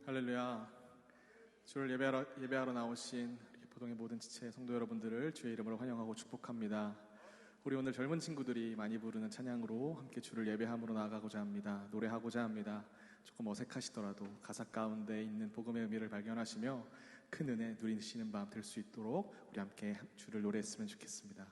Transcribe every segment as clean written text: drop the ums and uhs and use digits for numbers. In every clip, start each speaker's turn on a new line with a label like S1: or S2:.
S1: 할렐루야. 주를 예배하러 나오신 포동의 모든 지체 성도 여러분들을 주의 이름으로 환영하고 축복합니다. 우리 오늘 젊은 친구들이 많이 부르는 찬양으로 함께 주를 예배함으로 나아가고자 합니다. 노래하고자 합니다. 조금 어색하시더라도 가사 가운데 있는 복음의 의미를 발견하시며 큰 은혜 누리시는 밤 될 수 있도록 우리 함께 주를 노래했으면 좋겠습니다.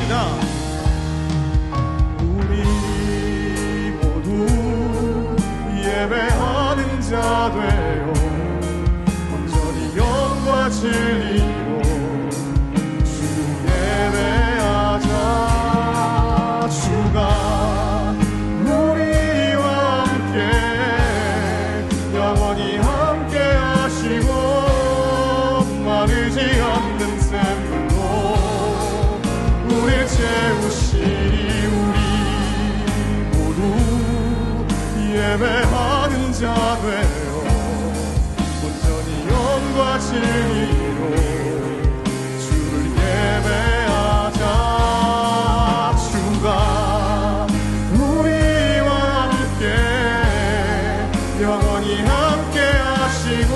S1: 합시다. 우리 모두 예배하는 자 되어 온전히 영과 진리로 주 예배하자. 주가 우리와 함께 영원히 함께 하시고 마르지 않는 샘물로 우릴 채우시리. 우리 모두 예배하는 자 되어 온전히 영과 진리로 주를 예배하자. 주가 우리와 함께 영원히 함께 하시고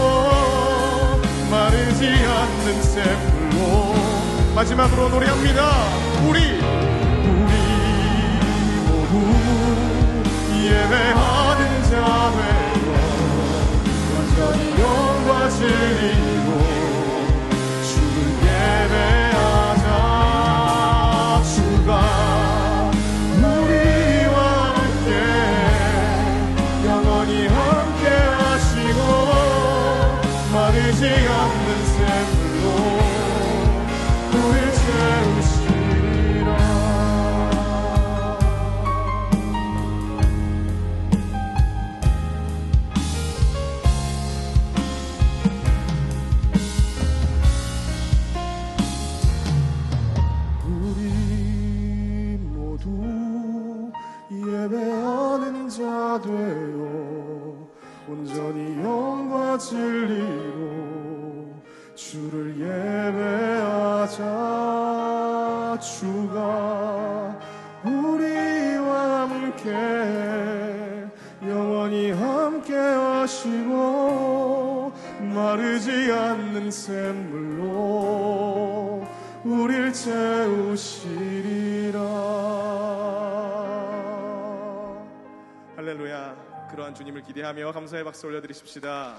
S1: 마르지 않는 샘물로. 마지막으로 노래합니다. 우리 모두 예배하는 자 되어 완전히 영과 진리로 주를 예배하자. 주가 우리와 함께 영원히 함께 하시고 마르지 않는 샘물로 우릴 채우시리라. 우리 모두 예배하는 자 되어 온전히 영과 진리로 주를 예배하자. 주가 우리와 함께 영원히 함께 하시고 마르지 않는 샘물로 우릴 채우시리라. 할렐루야. 그러한 주님을 기대하며 감사의 박수 올려드리십시다.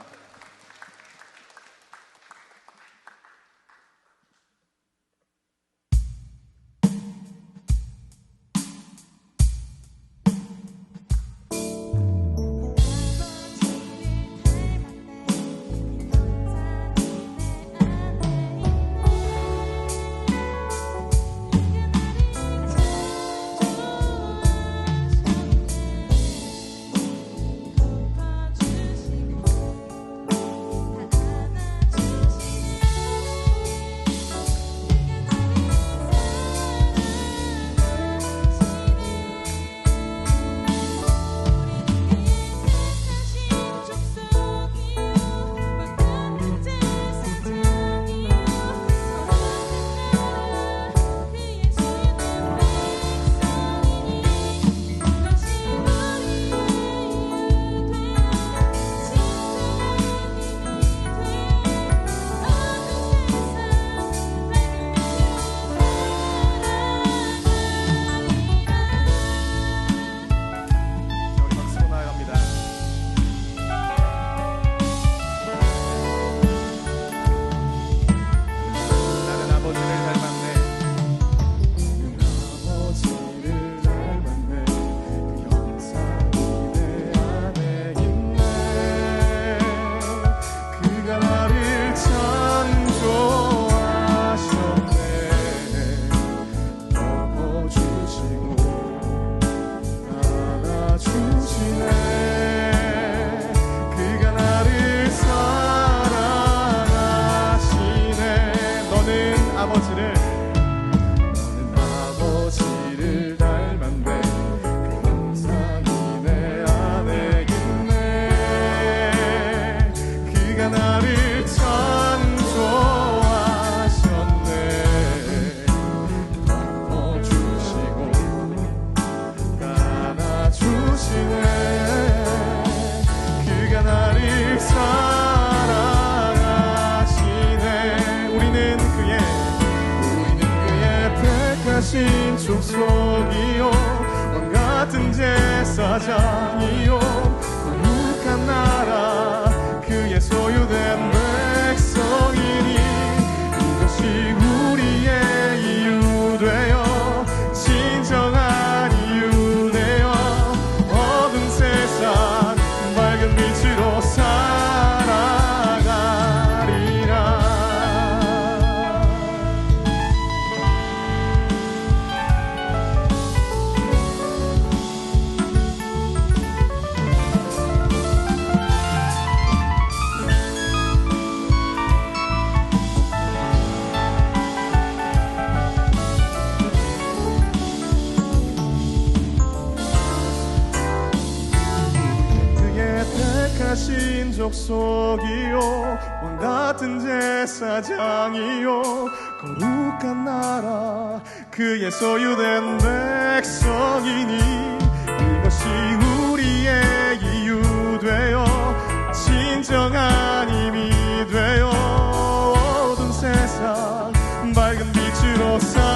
S1: 하신 족속이요 왕 같은 제사장이요 거룩한 나라 그의 소유된 백성이니 이것이 우리의 이유 되어 족속이요 왕같은 제사장이요 거룩한 나라 그의 소유된 백성이니 이것이 우리의 이유 되어 진정한 힘이 되어 어두운 세상 밝은 빛으로 살아가리라.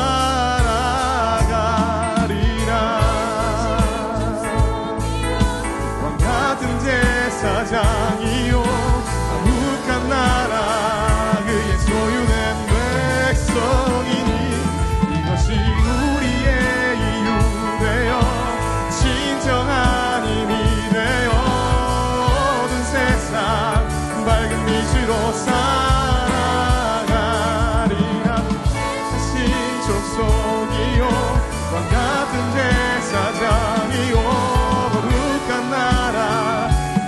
S1: 왕같은 제사장이요 거룩한 나라 그의 소유된 백성이니 이것이 우리의 이유 되어 진정한 힘이 되어 어두운 세상 밝은 빛으로 살아가리라. 다시 족속이요 왕같은 제사장이요 거룩한 나라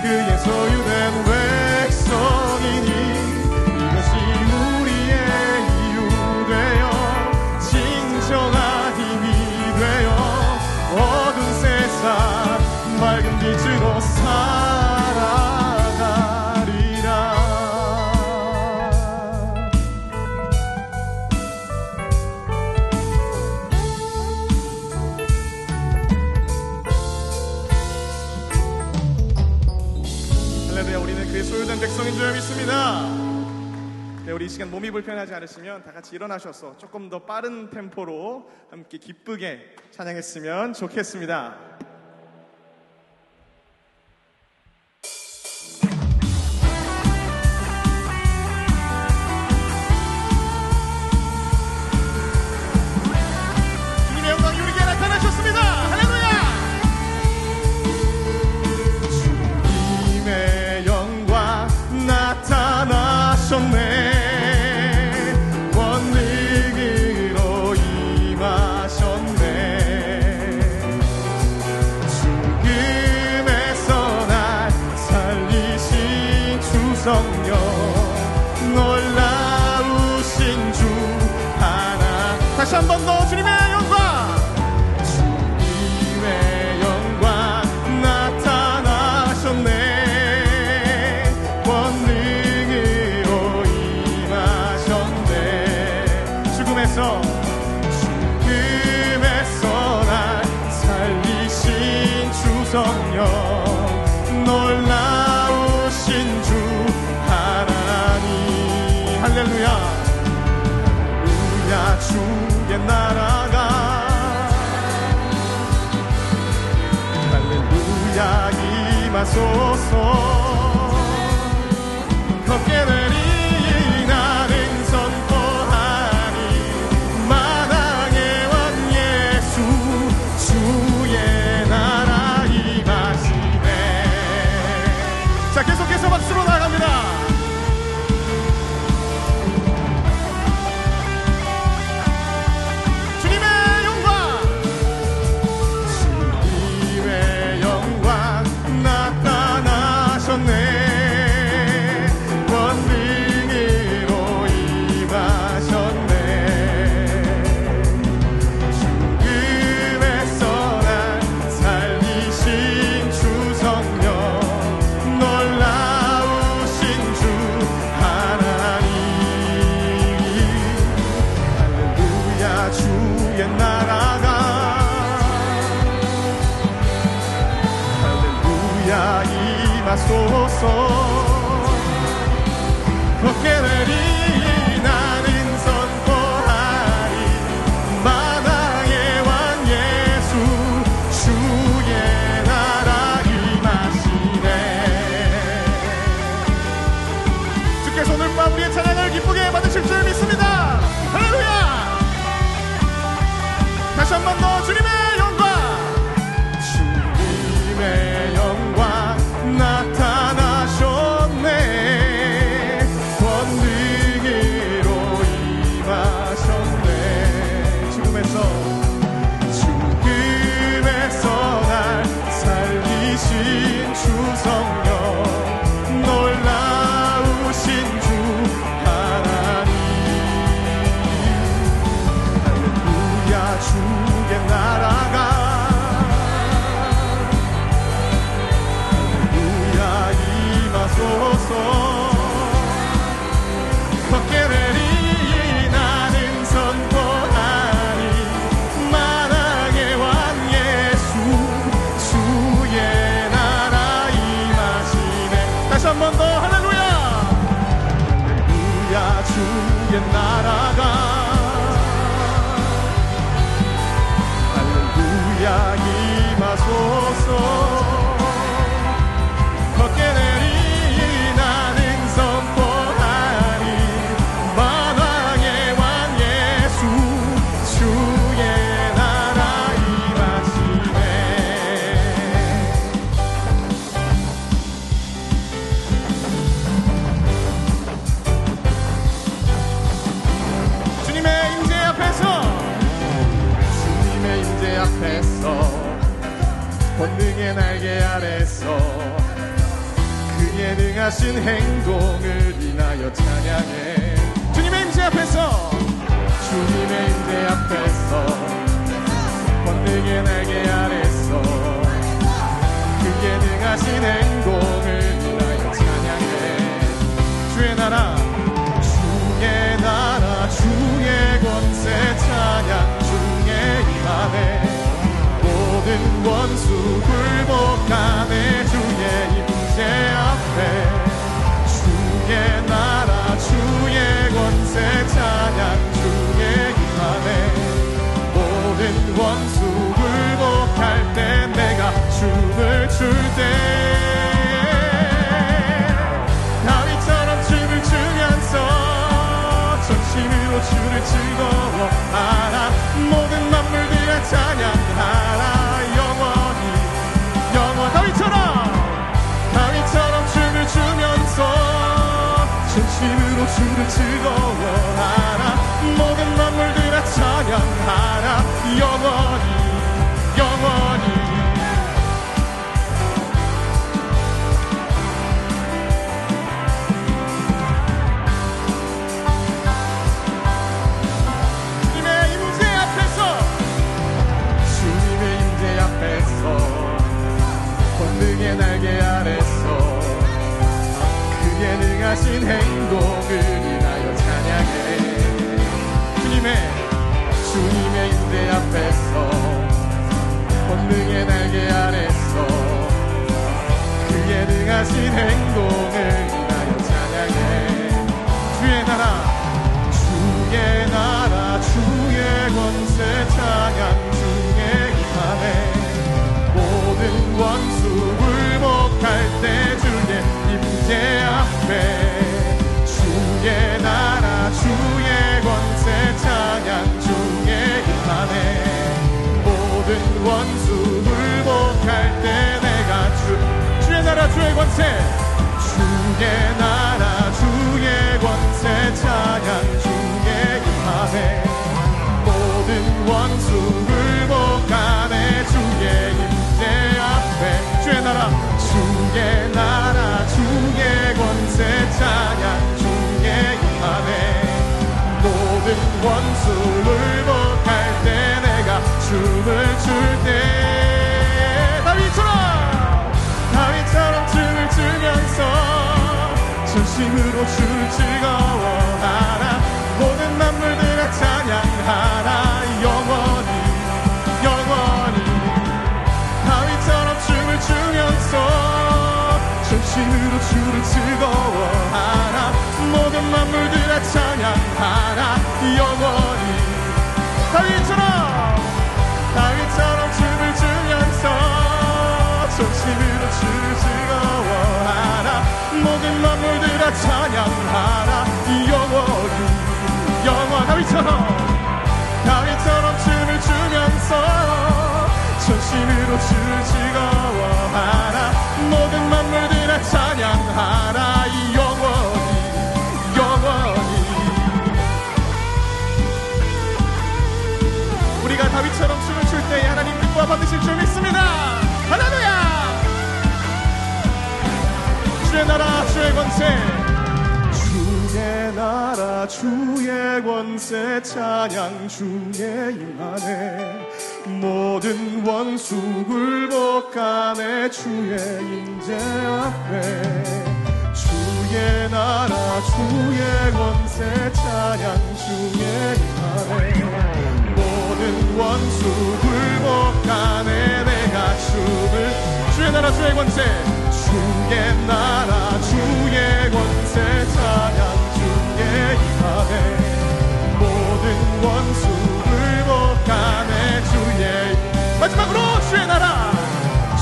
S1: 그의 소유된 백성이니 이것이 우리의 이유 되어 진정한 힘이 되어 어두운 세상 밝은 빛으로 살아가리라. 할렐루야. 우리는 그의 소유된 백성인 줄 믿습니다. 네, 우리 이 시간 몸이 불편하지 않으시면 다 같이 일어나셔서 조금 더 빠른 템포로 함께 기쁘게 찬양했으면 좋겠습니다. 주님의 영광이 우리에게 나타나셨습니다. 할렐루야. 주님의 영광 나타나셨네. 권능으로 임하셨네. 죽음에서 날 살리신 주 성령 놀라우신 주 하나. 다시 한 번 더 주님의 영광 주님의 영광 나타나셨네. 권능으로 임하셨네. 죽음에서 날 살리신 주 성령 놀라우신 주 하나님. 할렐루야. 할렐루야. 주의 나라가 할렐루야 임하소서. 걷게 되리 나는 선포하니 만왕의 왕 예수 주의 나라 임하시네. 자, 계속해서 박수로 나갑니다. 주님의 영광 주님의 영광 나타나셨네. 권능으로 임하셨네. 죽음에서 날 살리신 주 성령 놀라우신 주 하나님. 할렐루야. 주의 나라가 할렐루야 임하소서. 걷게 되리 나는 선포하리 만왕의 왕 예수 주의 나라 임하시네. 주께서 오늘 밤 우리의 찬양을 기쁘게 받으실 줄 믿습니다. 할렐루야. 다시 한 번 더 주님의 영광 주님의 영광 나타나셨네. 권능으로 임하셨네. 죽음에서 날 살리신 주 성령 놀라우신 주 하나님. 할렐루야. 주의 임재 앞에서 권능의 날개 아래서 그의 능하신 행동을 인하여 찬양해. 주님의 임재 앞에서, 주님의 임재 앞에서 권능의 날개 아래서 그의 능하신 행동을 인하여 찬양해. 주의 나라, 주의 나라, 주의 권세 찬양 중에 임하네. 모든 원수 굴복하네. 주의 임재 앞에 주의 나라, 주의 권세 찬양 중에 임하네. 모든 원수 굴복할 때 내가 춤을 출 때 다윗처럼 춤을 추면서 전심으로 주를 즐거워하라. 모든 만물들아 찬양하라. 다윗처럼 춤을 추면서 전심으로 주를 즐거워하라. 모든 만물들아 찬양하라. 영원히 영원히. 권능의 날개 아래서 그의 능하신 행동을 인하여 찬양해. 주님의 임재 앞에서 권능의 날개 아래서 그의 능하신 행동을 인하여 찬양해. 주의 나라, 주의 권세 찬양 중에 임하네. 모든 원수 굴복할 때 주의 임재 앞에 주의 나라, 주의 권세 찬양 중에 임하네. 모든 원수 굴복할 때 내가 주의 나라, 주의 권세, 주의 나라, 주의 권세 찬양 중에 임하네. 모든 원수 굴복하네. 주의 임재 앞에 주의 나라, 주의 나라, 주의 권세 찬양 중에 임하네. 모든 원수 굴복할 때 내가 춤을 출 때 다윗처럼 춤을 추면서 전심으로 주를 즐거워하라. 모든 만물들아 찬양하라. 영원히 영원히. 다윗처럼 춤을 추면서 전심으로 주를 즐거워하라. 모든 만물들아 찬양하라. 영원히. 다윗처럼 춤을 추면서 전심으로 주를 즐거워하라. 모든 만물들아 찬양하라. 영원히 영원. 다윗처럼 춤을 추면서 전심으로 주를 즐거워하라. 모든 만물들아 찬양하라. 영원히 영원히. 우리가 다윗처럼 춤을 출 때 하나님 기뻐 받으실 줄 믿습니다. 할렐루야. 주의 나라, 주의 권세, 주의 나라, 주의 권세 찬양 중에 임하네. 모든 원수 굴복하네. 주의 임재 앞에 주의 나라, 주의 권세 찬양 중에 임하네. 모든 원수 굴복하네. 내가 춤을. 주의 나라, 주의 권세, 주의 나라, 주의 권세 찬양 중에 임하네. 모든 원수 굴복하네. 마지막으로 주의 나라,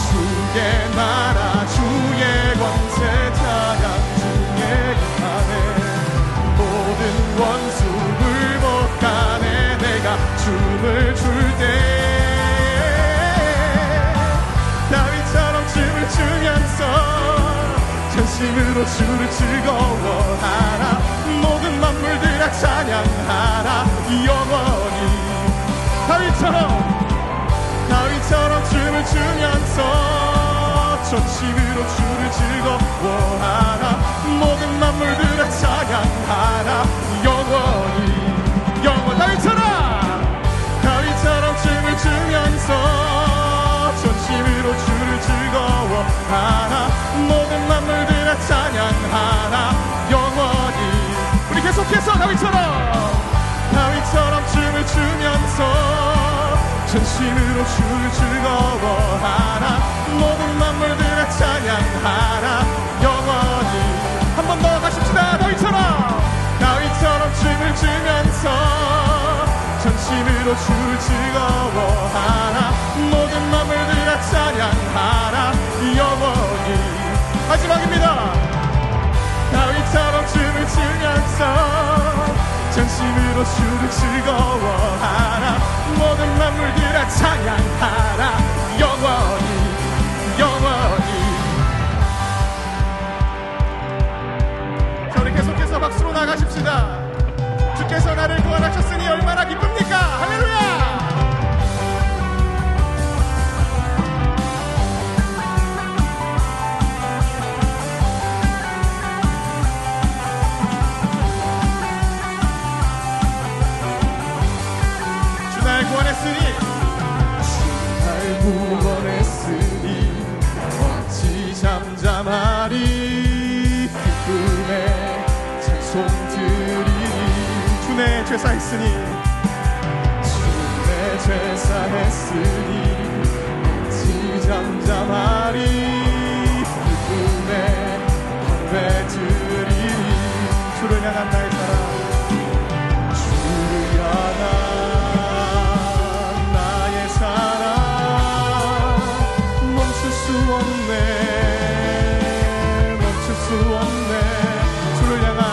S1: 주의 나라, 주의 권세 찬양 중에 임하네. 모든 원수 굴복하네. 내가 춤을 출 때 다윗처럼 춤을 추면서 전심으로 주를 즐거워하라. 모든 만물들아 찬양하라. 영원히. 춤을 추면서 전심으로 주를 즐거워하라. 모든 만물들아 찬양하라. 영원히 다윗처럼 춤을 추면서 전심으로 주를 즐거워하라. 모든 만물들아 찬양하라. 영원히. 우리 계속해서 다윗처럼 춤을 추면서 전심으로 주를 즐거워하라. 모든 만물들아 찬양하라. 영원히. 한 번 더 가십시다. 다윗처럼 춤을 추면서 전심으로 주를 즐거워하라. 모든 만물들아 찬양하라. 영원히. 마지막입니다. 다윗처럼 춤을 추면서 전심으로 주를 즐거워하라. 모든 만물들아 찬양하라. 영원히. 자, 우리 계속해서 박수로 나가십시다. 주께서 나를 구원하셨으니 얼마나 기쁩니까? 할렐루야. 구원했으니 어찌 잠잠하리. 기쁨의 찬송 드리리. 주내 죄사했으니 어찌 잠잠하리. 기쁨의 경배 드리리. 주를 향한 나의 사랑, 주를 향한 멈출 수 없네. 주를 향한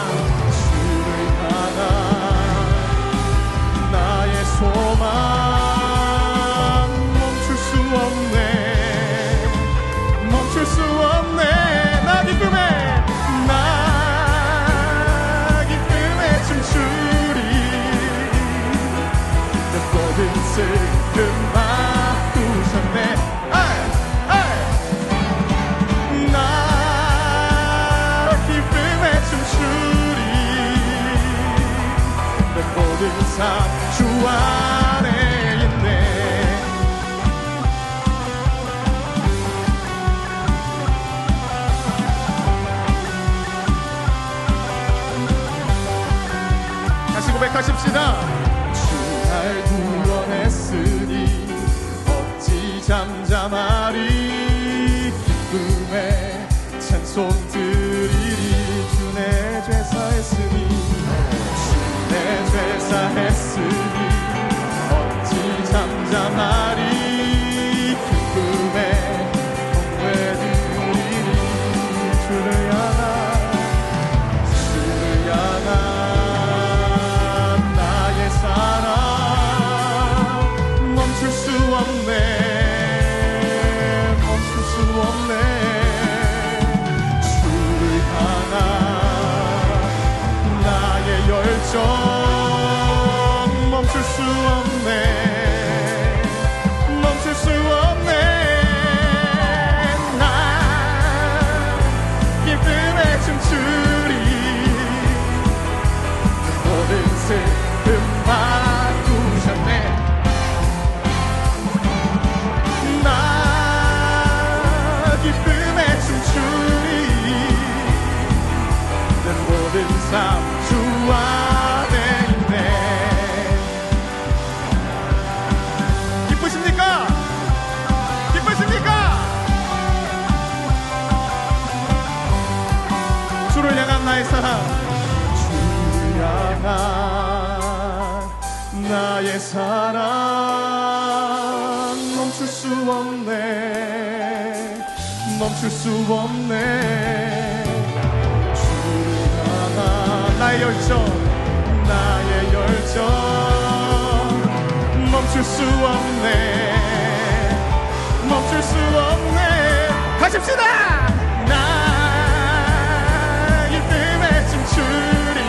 S1: 나의 소망 멈출 수 없네. 나 기쁨에 춤추리. 내 모든 슬픔 바꾸셨네. 모든 삶 주 안에 있네. 다시 고백하십시다. 주 날 구원했으니 어찌 잠잠하리. 기쁨의 찬송 드리리. 주 내 죄사했으니 어찌 잠잠하리. 기쁨에 경배 드리리. 주를 향한 나의 사랑 멈출 수 없네. 주를 향한 나의 열정 멈출 수 없네. 나 기쁨에 춤추리. 모든 슬픔 바꾸셨네. 나 기쁨에 춤추리. 내 모든 삶 주 안에 있네. 기쁘십니까? 주를 향한 나의 사랑, 주를 향한 나의 사랑 멈출 수 없네. 주를 향한 나의 열정 멈출 수 없네. 가십시다. 나 기쁨에 춤추리.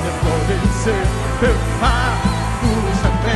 S1: 내 모든 슬픔 바꾸셨네.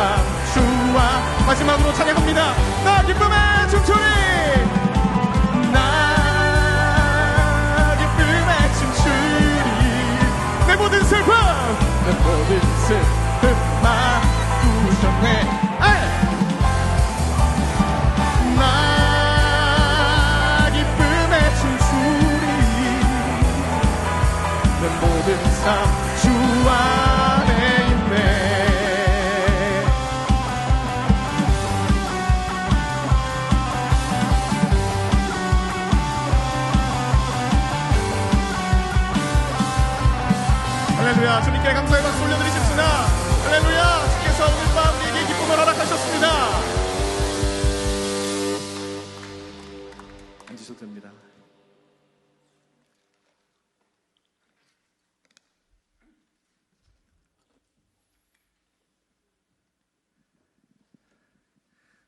S1: 삶 주와. 마지막으로 찬양합니다. 나 기쁨의 춤추리. 나 기쁨의 춤추리. 내 모든 슬픔 내 모든 슬픔 마구정해. 나 기쁨의 춤추리. 내 모든 삶 주 안에 있네. 할렐루야. 주님께 감사의 박수 올려드리십시다. 할렐루야. 주께서 오늘 밤 우리에게 기쁨을 허락하셨습니다. 앉으셔도 됩니다.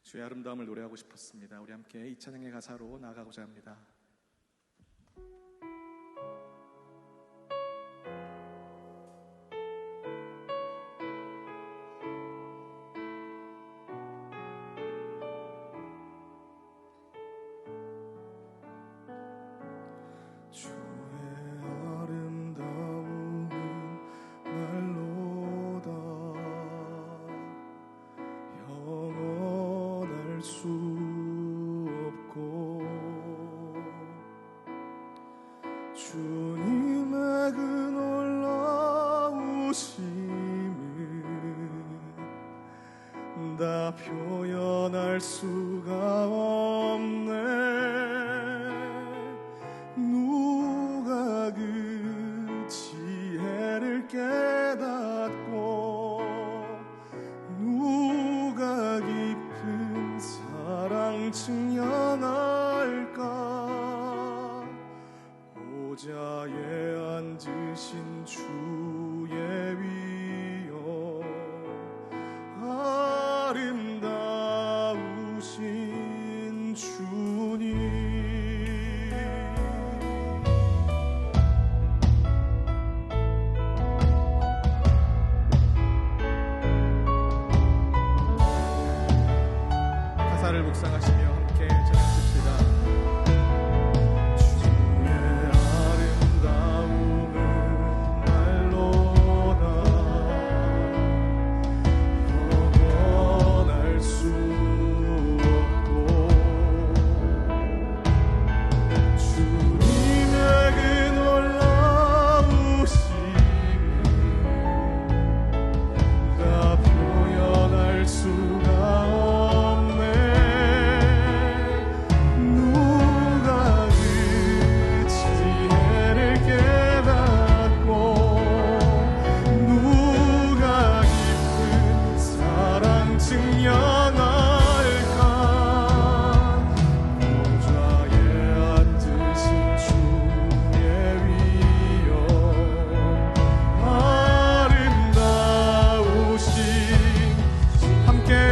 S1: 주의 아름다움을 노래하고 싶었습니다. 우리 함께 이 찬양의 가사로 나아가고자 합니다. 주님의 그 놀라우심을 다 표현할 수가 없네. 누가 그 지혜를 깨닫고 누가 깊은 사랑 증명할까. 보좌에 앉으신 주의 위엄 아름다우신 주님. 가사를 묵상하시며 함께 찬양하십시다.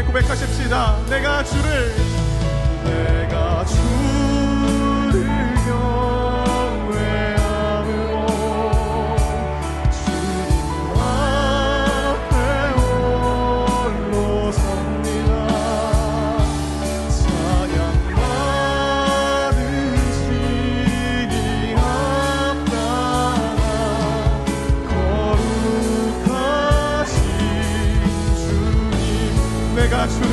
S1: 고백하십시다. 내가 주를 경외함으로 주님 앞에 홀로 섭니다. 찬양 받으시니 합당한 거룩하신 주님. 내가 주를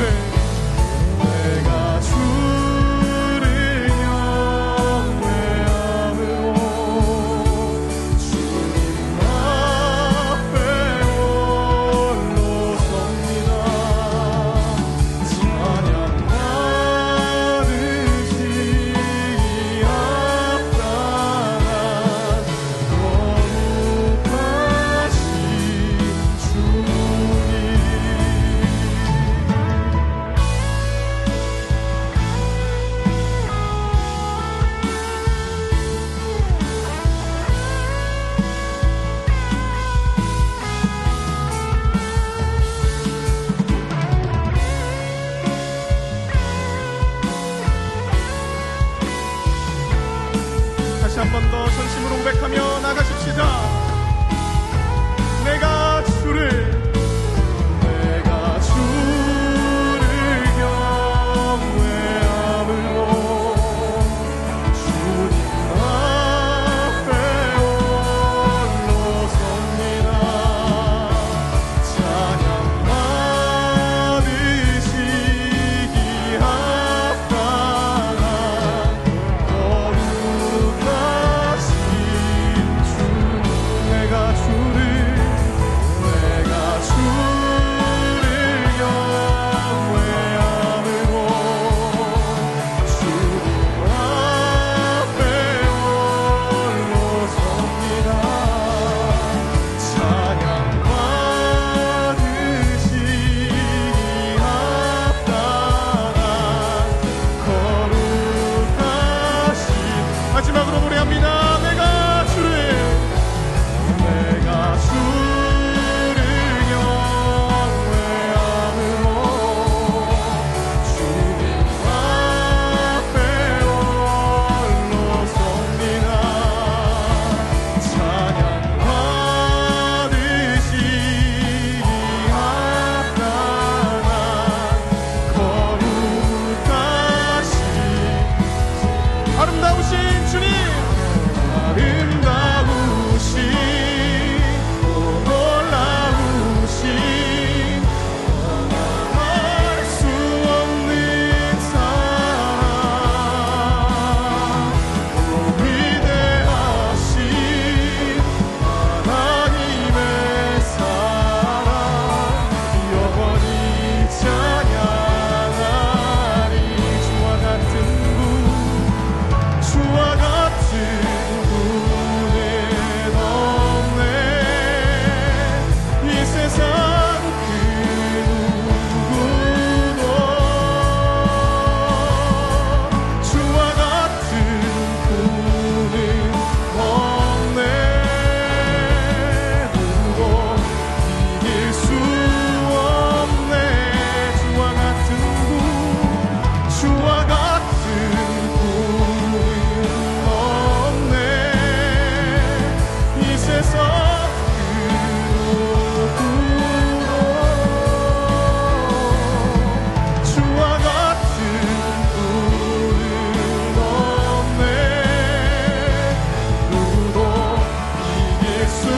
S1: 수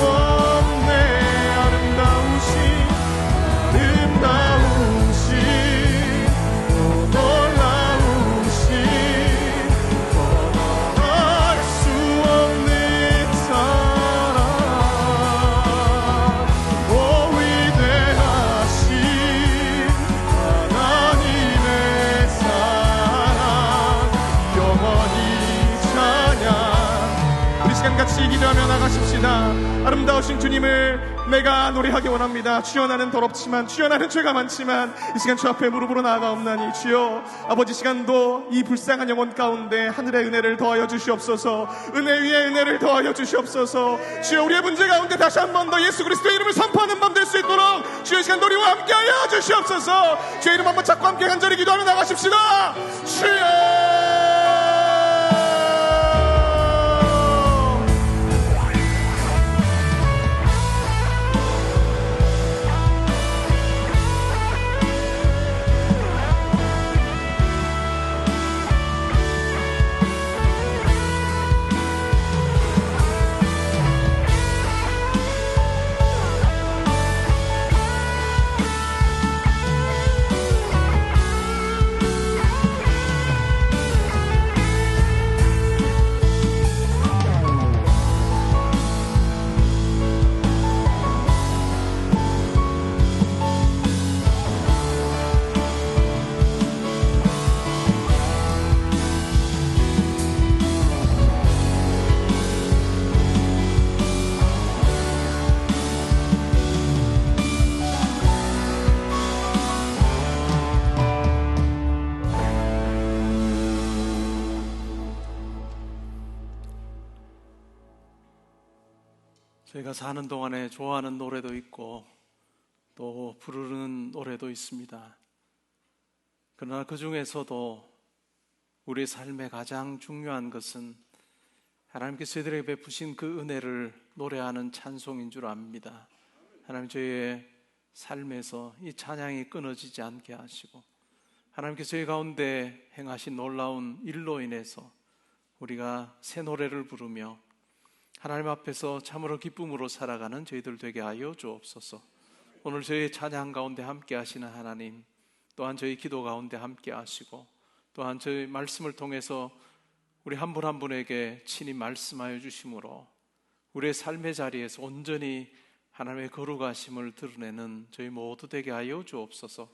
S1: 없네. 아름다우신 또 놀라우신 말할 수 없는 사랑, 오 위대하신 하나님의 사랑 영원히 찬양. 우리 시간 같이 기도하며 나가십시다. 아름다우신 주님을 내가 노래하기 원합니다. 주여, 나는 더럽지만, 주여, 나는 죄가 많지만 이 시간 주 앞에 무릎으로 나아가옵나니, 주여 아버지, 시간도 이 불쌍한 영혼 가운데 하늘의 은혜를 더하여 주시옵소서. 은혜 위에 은혜를 더하여 주시옵소서. 주여, 우리의 문제 가운데 다시 한 번 더 예수 그리스도의 이름을 선포하는 밤 될 수 있도록 주여, 시간 우리와 함께하여 주시옵소서. 주의 이름 한번 잡고 함께 간절히 기도하며 나가십시다. 주여,
S2: 저희가 사는 동안에 좋아하는 노래도 있고 또 부르는 노래도 있습니다. 그러나 그 중에서도 우리 삶의 가장 중요한 것은 하나님께서 저희들에게 베푸신 그 은혜를 노래하는 찬송인 줄 압니다. 하나님, 저희의 삶에서 이 찬양이 끊어지지 않게 하시고 하나님께서 저희 가운데 행하신 놀라운 일로 인해서 우리가 새 노래를 부르며 하나님 앞에서 참으로 기쁨으로 살아가는 저희들 되게 하여 주옵소서. 오늘 저희 찬양 가운데 함께 하시는 하나님, 또한 저희 기도 가운데 함께 하시고 또한 저희 말씀을 통해서 우리 한 분 한 분에게 친히 말씀하여 주심으로 우리의 삶의 자리에서 온전히 하나님의 거룩하심을 드러내는 저희 모두 되게 하여 주옵소서.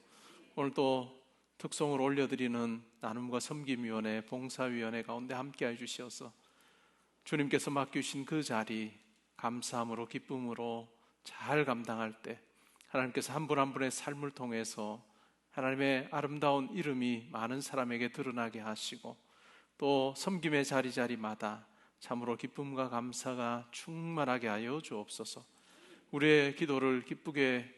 S2: 오늘 또 특송을 올려드리는 나눔과 섬김위원회, 봉사위원회 가운데 함께 하여 주시어서 주님께서 맡기신 그 자리 감사함으로 기쁨으로 잘 감당할 때 하나님께서 한 분 한 분의 삶을 통해서 하나님의 아름다운 이름이 많은 사람에게 드러나게 하시고 또 섬김의 자리자리마다 참으로 기쁨과 감사가 충만하게 하여 주옵소서. 우리의 기도를 기쁘게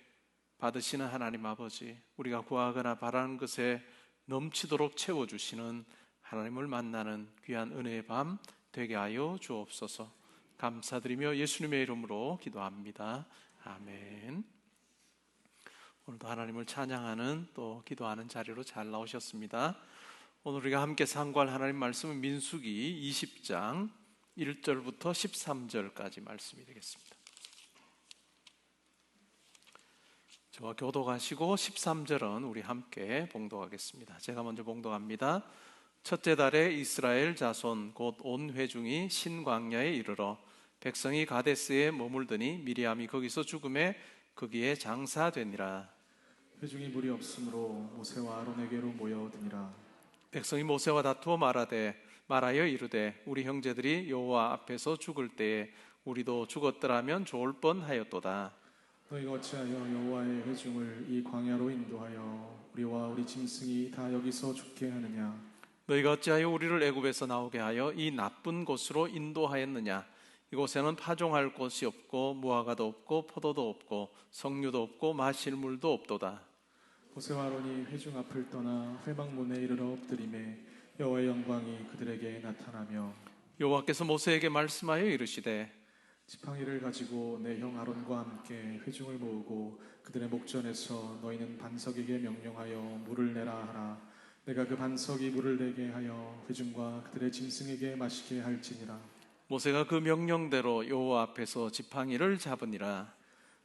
S2: 받으시는 하나님 아버지, 우리가 구하거나 바라는 것에 넘치도록 채워주시는 하나님을 만나는 귀한 은혜의 밤 되게 하여 주옵소서. 감사드리며 예수님의 이름으로 기도합니다. 아멘. 오늘도 하나님을 찬양하는 또 기도하는 자리로 잘 나오셨습니다. 오늘 우리가 함께 상고할 하나님 말씀은 민수기 20장 1절부터 13절까지 말씀이 되겠습니다. 저와 교독하시고 13절은 우리 함께 봉독하겠습니다. 제가 먼저 봉독합니다. 첫째 달에 이스라엘 자손 곧 온 회중이 신광야에 이르러 백성이 가데스에 머물더니 미리암이 거기서 죽음에 거기에 장사되니라.
S1: 회중이 무리 없으므로 모세와 아론에게로 모여드니라.
S2: 백성이 모세와 다투어 말하여 이르되 우리 형제들이 여호와 앞에서 죽을 때에 우리도 죽었더라면 좋을 뻔하였도다.
S1: 너희가 어찌하여 여호와의 회중을 이 광야로 인도하여 우리와 우리 짐승이 다 여기서 죽게 하느냐?
S2: 너희가 어찌하여 우리를 애굽에서 나오게 하여 이 나쁜 곳으로 인도하였느냐? 이곳에는 파종할 곳이 없고 무화과도 없고 포도도 없고 석류도 없고 마실 물도 없도다.
S1: 모세와 아론이 회중 앞을 떠나 회막문에 이르러 엎드리매 여호와의 영광이 그들에게 나타나며
S2: 여호와께서 모세에게 말씀하여 이르시되
S1: 지팡이를 가지고 내 형 아론과 함께 회중을 모으고 그들의 목전에서 너희는 반석에게 명령하여 물을 내라 하라. 내가 그 반석이 물을 내게 하여 회중과 그들의 짐승에게 마시게 할지니라.
S2: 모세가 그 명령대로 여호와 앞에서 지팡이를 잡으니라.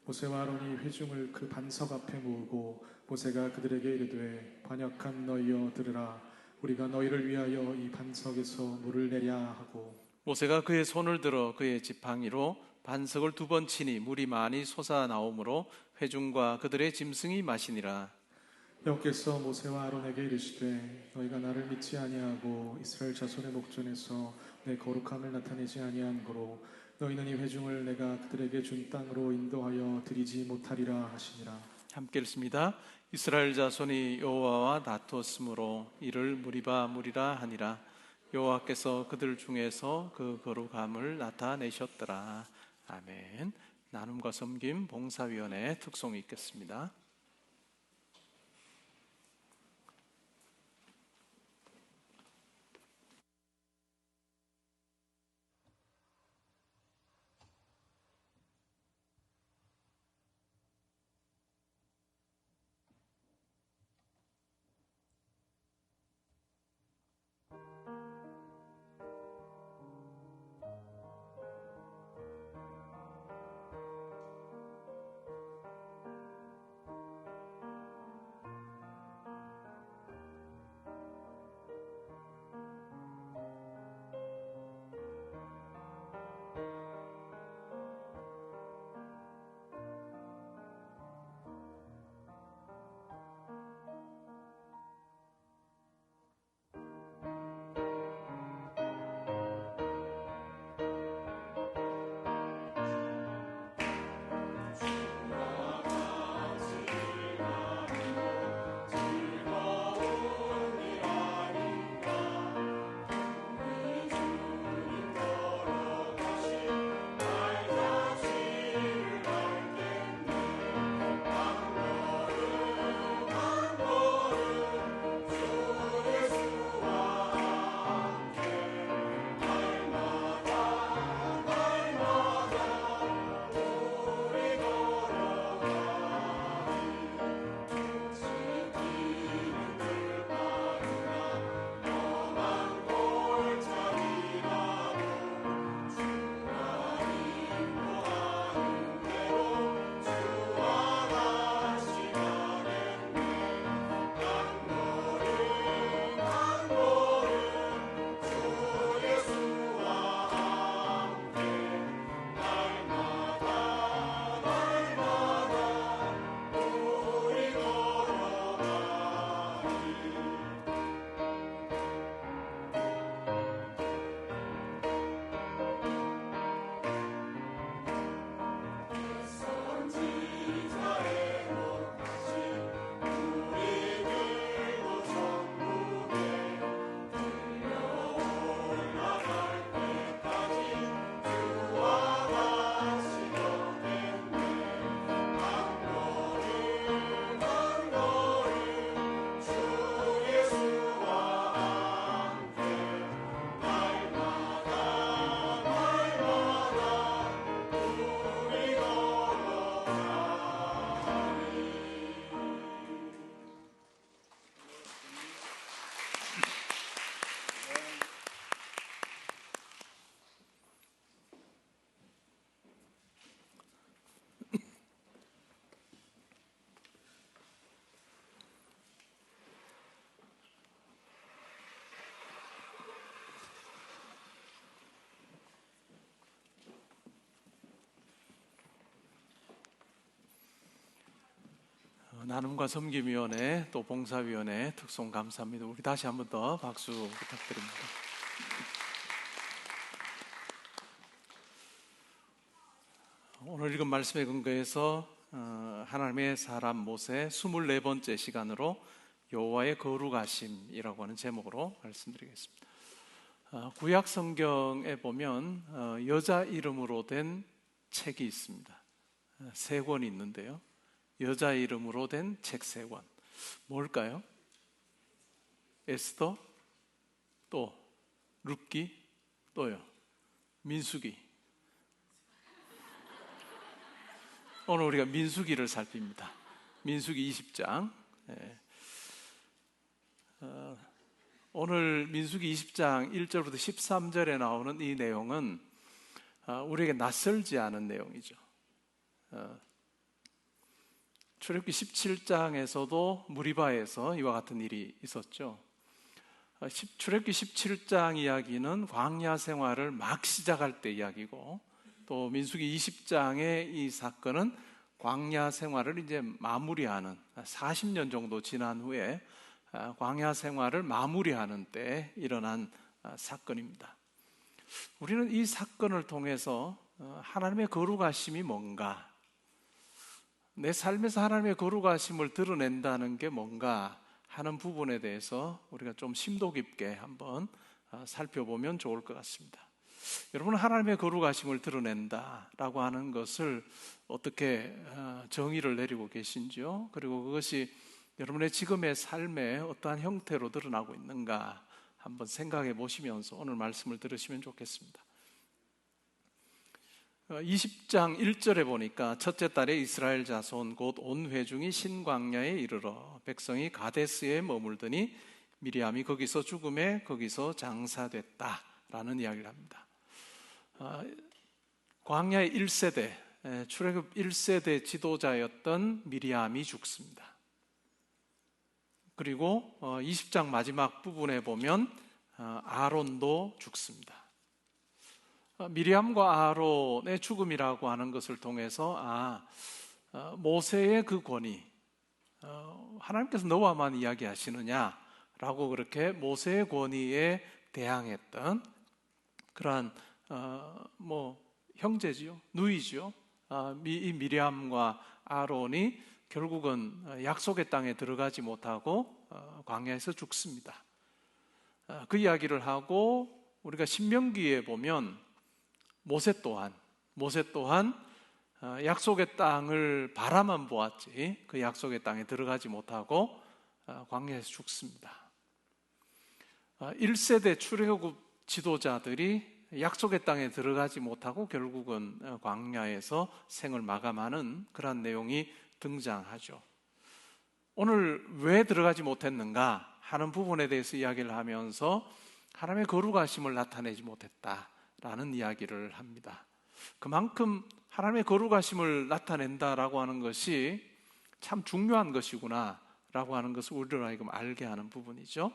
S1: 모세와 아론이 회중을 그 반석 앞에 모으고 모세가 그들에게 이르되 반역한 너희여 들으라. 우리가 너희를 위하여 이 반석에서 물을 내랴 하고
S2: 모세가 그의 손을 들어 그의 지팡이로 반석을 2번 치니 물이 많이 솟아 나오므로 회중과 그들의 짐승이 마시니라.
S1: 여호와께서 모세와 아론에게 이르시되 너희가 나를 믿지 아니하고 이스라엘 자손의 목전에서 내 거룩함을 나타내지 아니한 고로 너희는 이 회중을 내가 그들에게 준 땅으로 인도하여 드리지 못하리라 하시니라.
S2: 함께 읽습니다. 이스라엘 자손이 여호와와 다투었으므로 이를 무리바 하니라. 여호와께서 그들 중에서 그 거룩함을 나타내셨더라. 아멘. 나눔과 섬김 봉사위원회 특송이 있겠습니다. 나눔과 섬김위원회 또 봉사위원회 특송 감사합니다. 우리 다시 한 번 더 박수 부탁드립니다. 오늘 읽은 말씀에 근거해서 하나님의 사람 모세 24번째 시간으로 여호와의 거룩하심이라고 하는 제목으로 말씀드리겠습니다. 구약 성경에 보면 여자 이름으로 된 책이 있습니다. 3권이 있는데요. 여자 이름으로 된 책 3권. 뭘까요? 에스더, 또 룻기, 또요 민수기. 오늘 우리가 민수기를 살핍니다. 민수기 20장. 오늘 민수기 20장 1절부터 13절에 나오는 이 내용은 우리에게 낯설지 않은 내용이죠. 출애굽기 17장에서도 무리바에서 이와 같은 일이 있었죠. 출애굽기 17장 이야기는 광야 생활을 막 시작할 때 이야기고, 또 민수기 20장의 이 사건은 광야 생활을 이제 마무리하는 40년 정도 지난 후에 광야 생활을 마무리하는 때 일어난 사건입니다. 우리는 이 사건을 통해서 하나님의 거룩하심이 뭔가, 내 삶에서 하나님의 거룩하심을 드러낸다는 게 뭔가 하는 부분에 대해서 우리가 좀 심도 깊게 한번 살펴보면 좋을 것 같습니다. 여러분, 하나님의 거룩하심을 드러낸다라고 하는 것을 어떻게 정의를 내리고 계신지요? 그리고 그것이 여러분의 지금의 삶에 어떠한 형태로 드러나고 있는가 한번 생각해 보시면서 오늘 말씀을 들으시면 좋겠습니다. 20장 1절에 보니까 첫째 달에 이스라엘 자손 곧 온 회중이 신광야에 이르러 백성이 가데스에 머물더니 미리암이 거기서 죽음에 거기서 장사됐다라는 이야기를 합니다. 광야의 1세대, 출애굽 1세대 지도자였던 미리암이 죽습니다. 그리고 20장 마지막 부분에 보면 아론도 죽습니다. 미리암과 아론의 죽음이라고 하는 것을 통해서 모세의 그 권위, 하나님께서 너와만 이야기하시느냐라고 그렇게 모세의 권위에 대항했던 그러한 형제지요, 누이지요. 이 미리암과 아론이 결국은 약속의 땅에 들어가지 못하고 광야에서 죽습니다. 그 이야기를 하고 우리가 신명기에 보면 모세 또한 약속의 땅을 바라만 보았지 그 약속의 땅에 들어가지 못하고 광야에서 죽습니다. 1세대 출애굽 지도자들이 약속의 땅에 들어가지 못하고 결국은 광야에서 생을 마감하는 그런 내용이 등장하죠. 오늘 왜 들어가지 못했는가 하는 부분에 대해서 이야기를 하면서 하나님의 거룩하심을 나타내지 못했다라는 이야기를 합니다. 그만큼 하나님의 거룩하심을 나타낸다라고 하는 것이 참 중요한 것이구나 라고 하는 것을 우리를 하여금 알게 하는 부분이죠.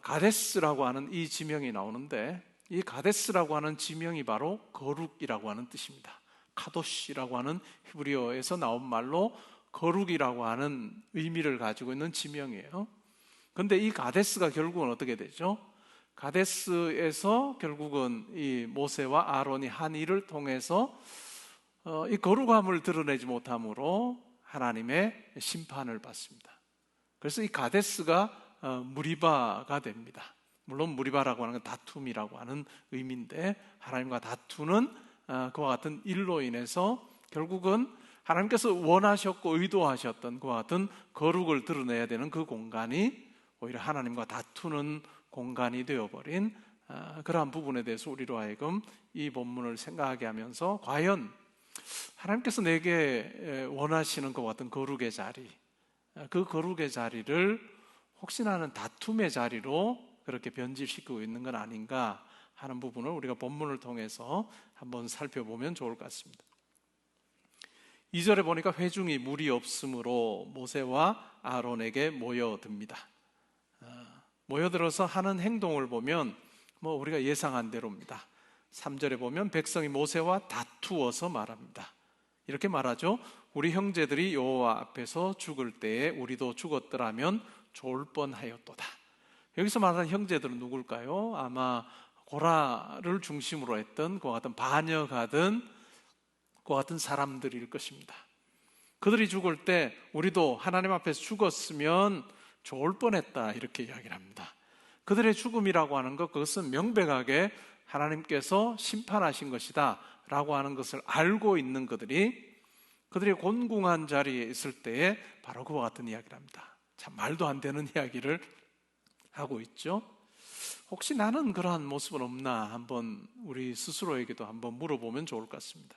S2: 가데스라고 하는 이 지명이 나오는데, 이 가데스라고 하는 지명이 바로 거룩이라고 하는 뜻입니다. 카도시라고 하는 히브리어에서 나온 말로 거룩이라고 하는 의미를 가지고 있는 지명이에요. 그런데 이 가데스가 결국은 어떻게 되죠? 가데스에서 결국은 이 모세와 아론이 한 일을 통해서 이 거룩함을 드러내지 못함으로 하나님의 심판을 받습니다. 그래서 이 가데스가 무리바가 됩니다. 물론 무리바라고 하는 건 다툼이라고 하는 의미인데, 하나님과 다투는 그와 같은 일로 인해서 결국은 하나님께서 원하셨고 의도하셨던 그와 같은 거룩을 드러내야 되는 그 공간이 오히려 하나님과 다투는 공간이 되어버린 그러한 부분에 대해서 우리로 하여금 이 본문을 생각하게 하면서, 과연 하나님께서 내게 원하시는 것 같은 거룩의 자리, 그 거룩의 자리를 혹시 나는 다툼의 자리로 그렇게 변질시키고 있는 건 아닌가 하는 부분을 우리가 본문을 통해서 한번 살펴보면 좋을 것 같습니다. 2절에 보니까 회중이 물이 없으므로 모세와 아론에게 모여듭니다. 모여들어서 하는 행동을 보면 우리가 예상한 대로입니다. 3절에 보면 백성이 모세와 다투어서 말합니다. 이렇게 말하죠. 우리 형제들이 여호와 앞에서 죽을 때에 우리도 죽었더라면 좋을 뻔하였도다. 여기서 말하는 형제들은 누굴까요? 아마 고라를 중심으로 했던 그와 같은 반역하던 그와 같은 사람들일 것입니다. 그들이 죽을 때 우리도 하나님 앞에서 죽었으면 좋을 뻔했다, 이렇게 이야기를 합니다. 그들의 죽음이라고 하는 것, 그것은 명백하게 하나님께서 심판하신 것이다 라고 하는 것을 알고 있는 그들이 곤궁한 자리에 있을 때에 바로 그와 같은 이야기를 합니다. 참 말도 안 되는 이야기를 하고 있죠. 혹시 나는 그러한 모습은 없나 한번 우리 스스로에게도 한번 물어보면 좋을 것 같습니다.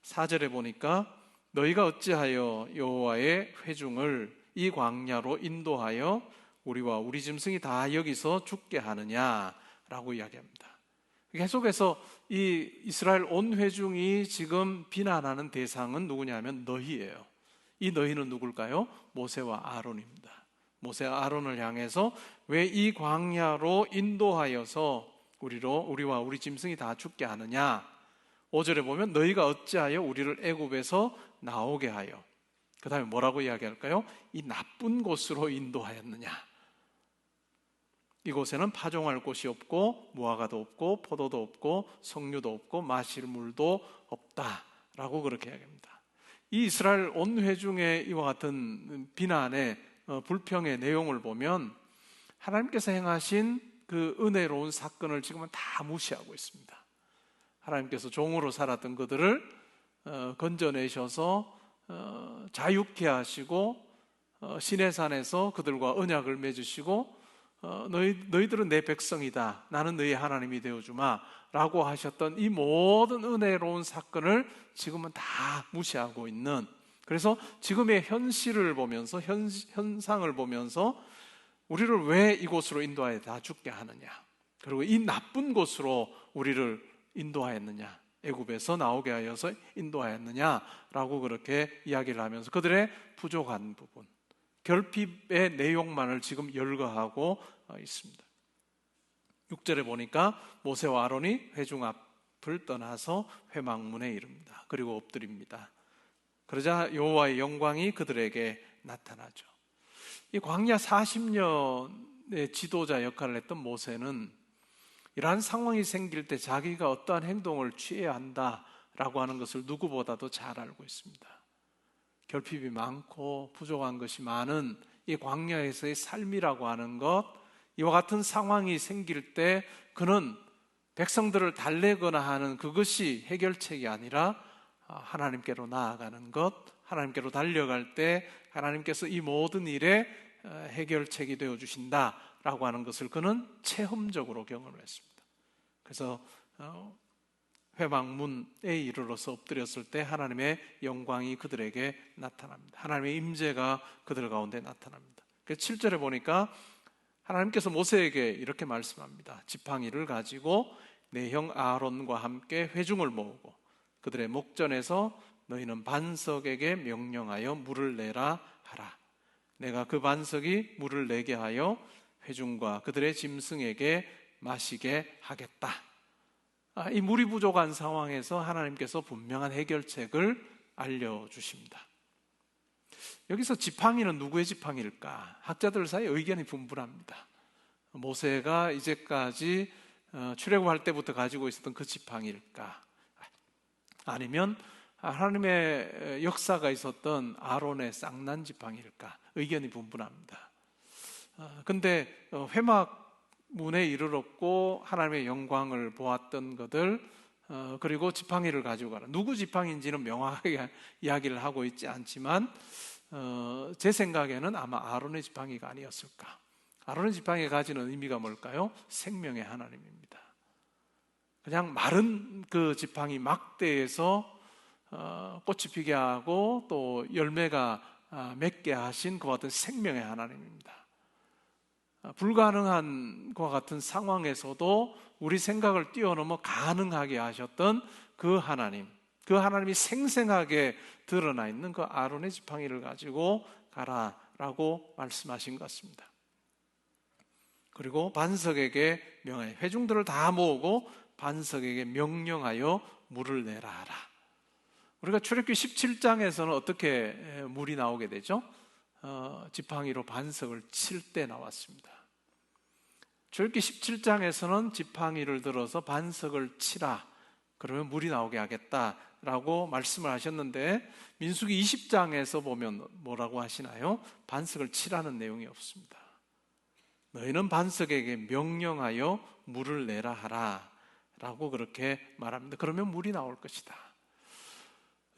S2: 4절에 보니까 너희가 어찌하여 여호와의 회중을 이 광야로 인도하여 우리와 우리 짐승이 다 여기서 죽게 하느냐라고 이야기합니다. 계속해서 이 이스라엘 온 회중이 지금 비난하는 대상은 누구냐면 너희예요. 이 너희는 누굴까요? 모세와 아론입니다. 모세와 아론을 향해서 왜 이 광야로 인도하여서 우리와 우리 짐승이 다 죽게 하느냐? 5절에 보면 너희가 어찌하여 우리를 애굽에서 나오게 하여, 그 다음에 뭐라고 이야기할까요? 이 나쁜 곳으로 인도하였느냐? 이곳에는 파종할 곳이 없고 무화과도 없고 포도도 없고 석류도 없고 마실 물도 없다라고 그렇게 이야기합니다. 이 이스라엘 온 회중의 이와 같은 비난의 불평의 내용을 보면 하나님께서 행하신 그 은혜로운 사건을 지금은 다 무시하고 있습니다. 하나님께서 종으로 살았던 그들을 건져내셔서 자유케 하시고 시내산에서 그들과 언약을 맺으시고 너희들은 내 백성이다, 나는 너희 하나님이 되어주마 라고 하셨던 이 모든 은혜로운 사건을 지금은 다 무시하고 있는, 그래서 지금의 현실을 보면서 현상을 보면서 우리를 왜 이곳으로 인도하여 다 죽게 하느냐, 그리고 이 나쁜 곳으로 우리를 인도하였느냐, 애굽에서 나오게 하여서 인도하였느냐라고 그렇게 이야기를 하면서 그들의 부족한 부분, 결핍의 내용만을 지금 열거하고 있습니다. 6절에 보니까 모세와 아론이 회중 앞을 떠나서 회막문에 이릅니다. 그리고 엎드립니다. 그러자 여호와의 영광이 그들에게 나타나죠. 이 광야 40년의 지도자 역할을 했던 모세는 이러한 상황이 생길 때 자기가 어떠한 행동을 취해야 한다라고 하는 것을 누구보다도 잘 알고 있습니다. 결핍이 많고 부족한 것이 많은 이 광야에서의 삶이라고 하는 것, 이와 같은 상황이 생길 때 그는 백성들을 달래거나 하는 그것이 해결책이 아니라 하나님께로 나아가는 것, 하나님께로 달려갈 때 하나님께서 이 모든 일에 해결책이 되어주신다라고 하는 것을 그는 체험적으로 경험을 했습니다. 그래서 회막문에 이르러서 엎드렸을 때 하나님의 영광이 그들에게 나타납니다. 하나님의 임재가 그들 가운데 나타납니다. 그래서 7절에 보니까 하나님께서 모세에게 이렇게 말씀합니다. 지팡이를 가지고 내 형 아론과 함께 회중을 모으고 그들의 목전에서 너희는 반석에게 명령하여 물을 내라 하라. 내가 그 반석이 물을 내게 하여 회중과 그들의 짐승에게 마시게 하겠다. 이 물이 부족한 상황에서 하나님께서 분명한 해결책을 알려주십니다. 여기서 지팡이는 누구의 지팡이일까? 학자들 사이에 의견이 분분합니다. 모세가 이제까지 출애굽할 때부터 가지고 있었던 그 지팡이일까? 아니면 하나님의 역사가 있었던 아론의 쌍난 지팡이일까? 의견이 분분합니다. 근데 회막문에 이르렀고 하나님의 영광을 보았던 것들, 그리고 지팡이를 가지고 가라. 누구 지팡이인지는 명확하게 이야기를 하고 있지 않지만 제 생각에는 아마 아론의 지팡이가 아니었을까. 아론의 지팡이가 가지는 의미가 뭘까요? 생명의 하나님입니다. 그냥 마른 그 지팡이 막대에서 꽃이 피게 하고 또 열매가 맺게 하신 그와 같은 생명의 하나님입니다. 불가능한 것과 같은 상황에서도 우리 생각을 뛰어넘어 가능하게 하셨던 그 하나님, 그 하나님이 생생하게 드러나 있는 그 아론의 지팡이를 가지고 가라라고 말씀하신 것 같습니다. 그리고 반석에게 명하여, 회중들을 다 모으고 반석에게 명령하여 물을 내라 하라. 우리가 출애굽기 17장에서는 어떻게 물이 나오게 되죠? 지팡이로 반석을 칠 때 나왔습니다. 출애굽기 17장에서는 지팡이를 들어서 반석을 치라, 그러면 물이 나오게 하겠다라고 말씀을 하셨는데 민수기 20장에서 보면 뭐라고 하시나요? 반석을 치라는 내용이 없습니다. 너희는 반석에게 명령하여 물을 내라 하라 라고 그렇게 말합니다. 그러면 물이 나올 것이다.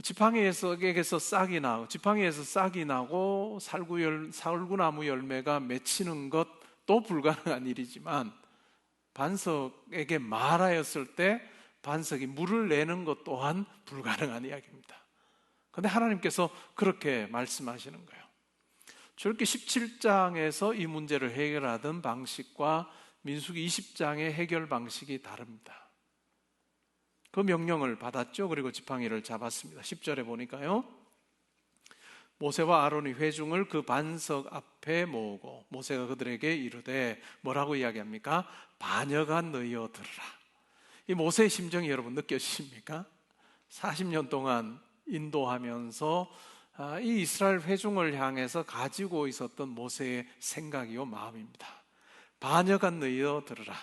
S2: 지팡이에서 싹이 나고, 지팡이에서 싹이 나고 살구나무 열매가 맺히는 것도 불가능한 일이지만 반석에게 말하였을 때 반석이 물을 내는 것 또한 불가능한 이야기입니다. 그런데 하나님께서 그렇게 말씀하시는 거예요. 출애굽기 17장에서 이 문제를 해결하던 방식과 민수기 20장의 해결 방식이 다릅니다. 그 명령을 받았죠. 그리고 지팡이를 잡았습니다. 10절에 보니까요, 모세와 아론이 회중을 그 반석 앞에 모으고 모세가 그들에게 이르되, 뭐라고 이야기합니까? 반역아 너희여 들으라. 이 모세의 심정이 여러분 느껴지십니까? 40년 동안 인도하면서 이 이스라엘 회중을 향해서 가지고 있었던 모세의 생각이요 마음입니다. 반역아 너희여 들으라.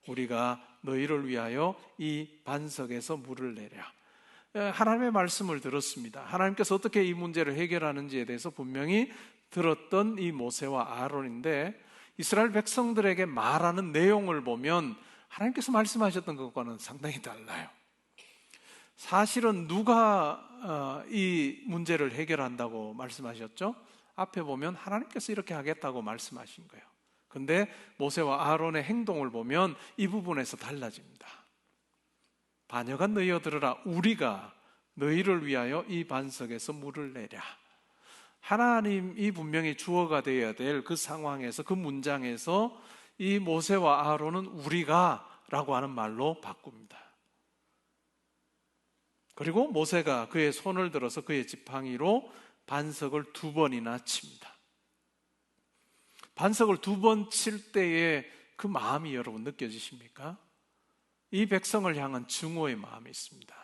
S2: 우리가 너희를 위하여 이 반석에서 물을 내랴. 하나님의 말씀을 들었습니다. 하나님께서 어떻게 이 문제를 해결하는지에 대해서 분명히 들었던 이 모세와 아론인데, 이스라엘 백성들에게 말하는 내용을 보면 하나님께서 말씀하셨던 것과는 상당히 달라요. 사실은 누가 이 문제를 해결한다고 말씀하셨죠? 앞에 보면 하나님께서 이렇게 하겠다고 말씀하신 거예요. 근데 모세와 아론의 행동을 보면 이 부분에서 달라집니다. 반역아 너희여 들으라. 우리가 너희를 위하여 이 반석에서 물을 내랴. 하나님이 분명히 주어가 되어야 될 그 상황에서, 그 문장에서 이 모세와 아론은 우리가 라고 하는 말로 바꿉니다. 그리고 모세가 그의 손을 들어서 그의 지팡이로 반석을 2번이나 칩니다. 반석을 2번 칠 때의 그 마음이 여러분 느껴지십니까? 이 백성을 향한 증오의 마음이 있습니다.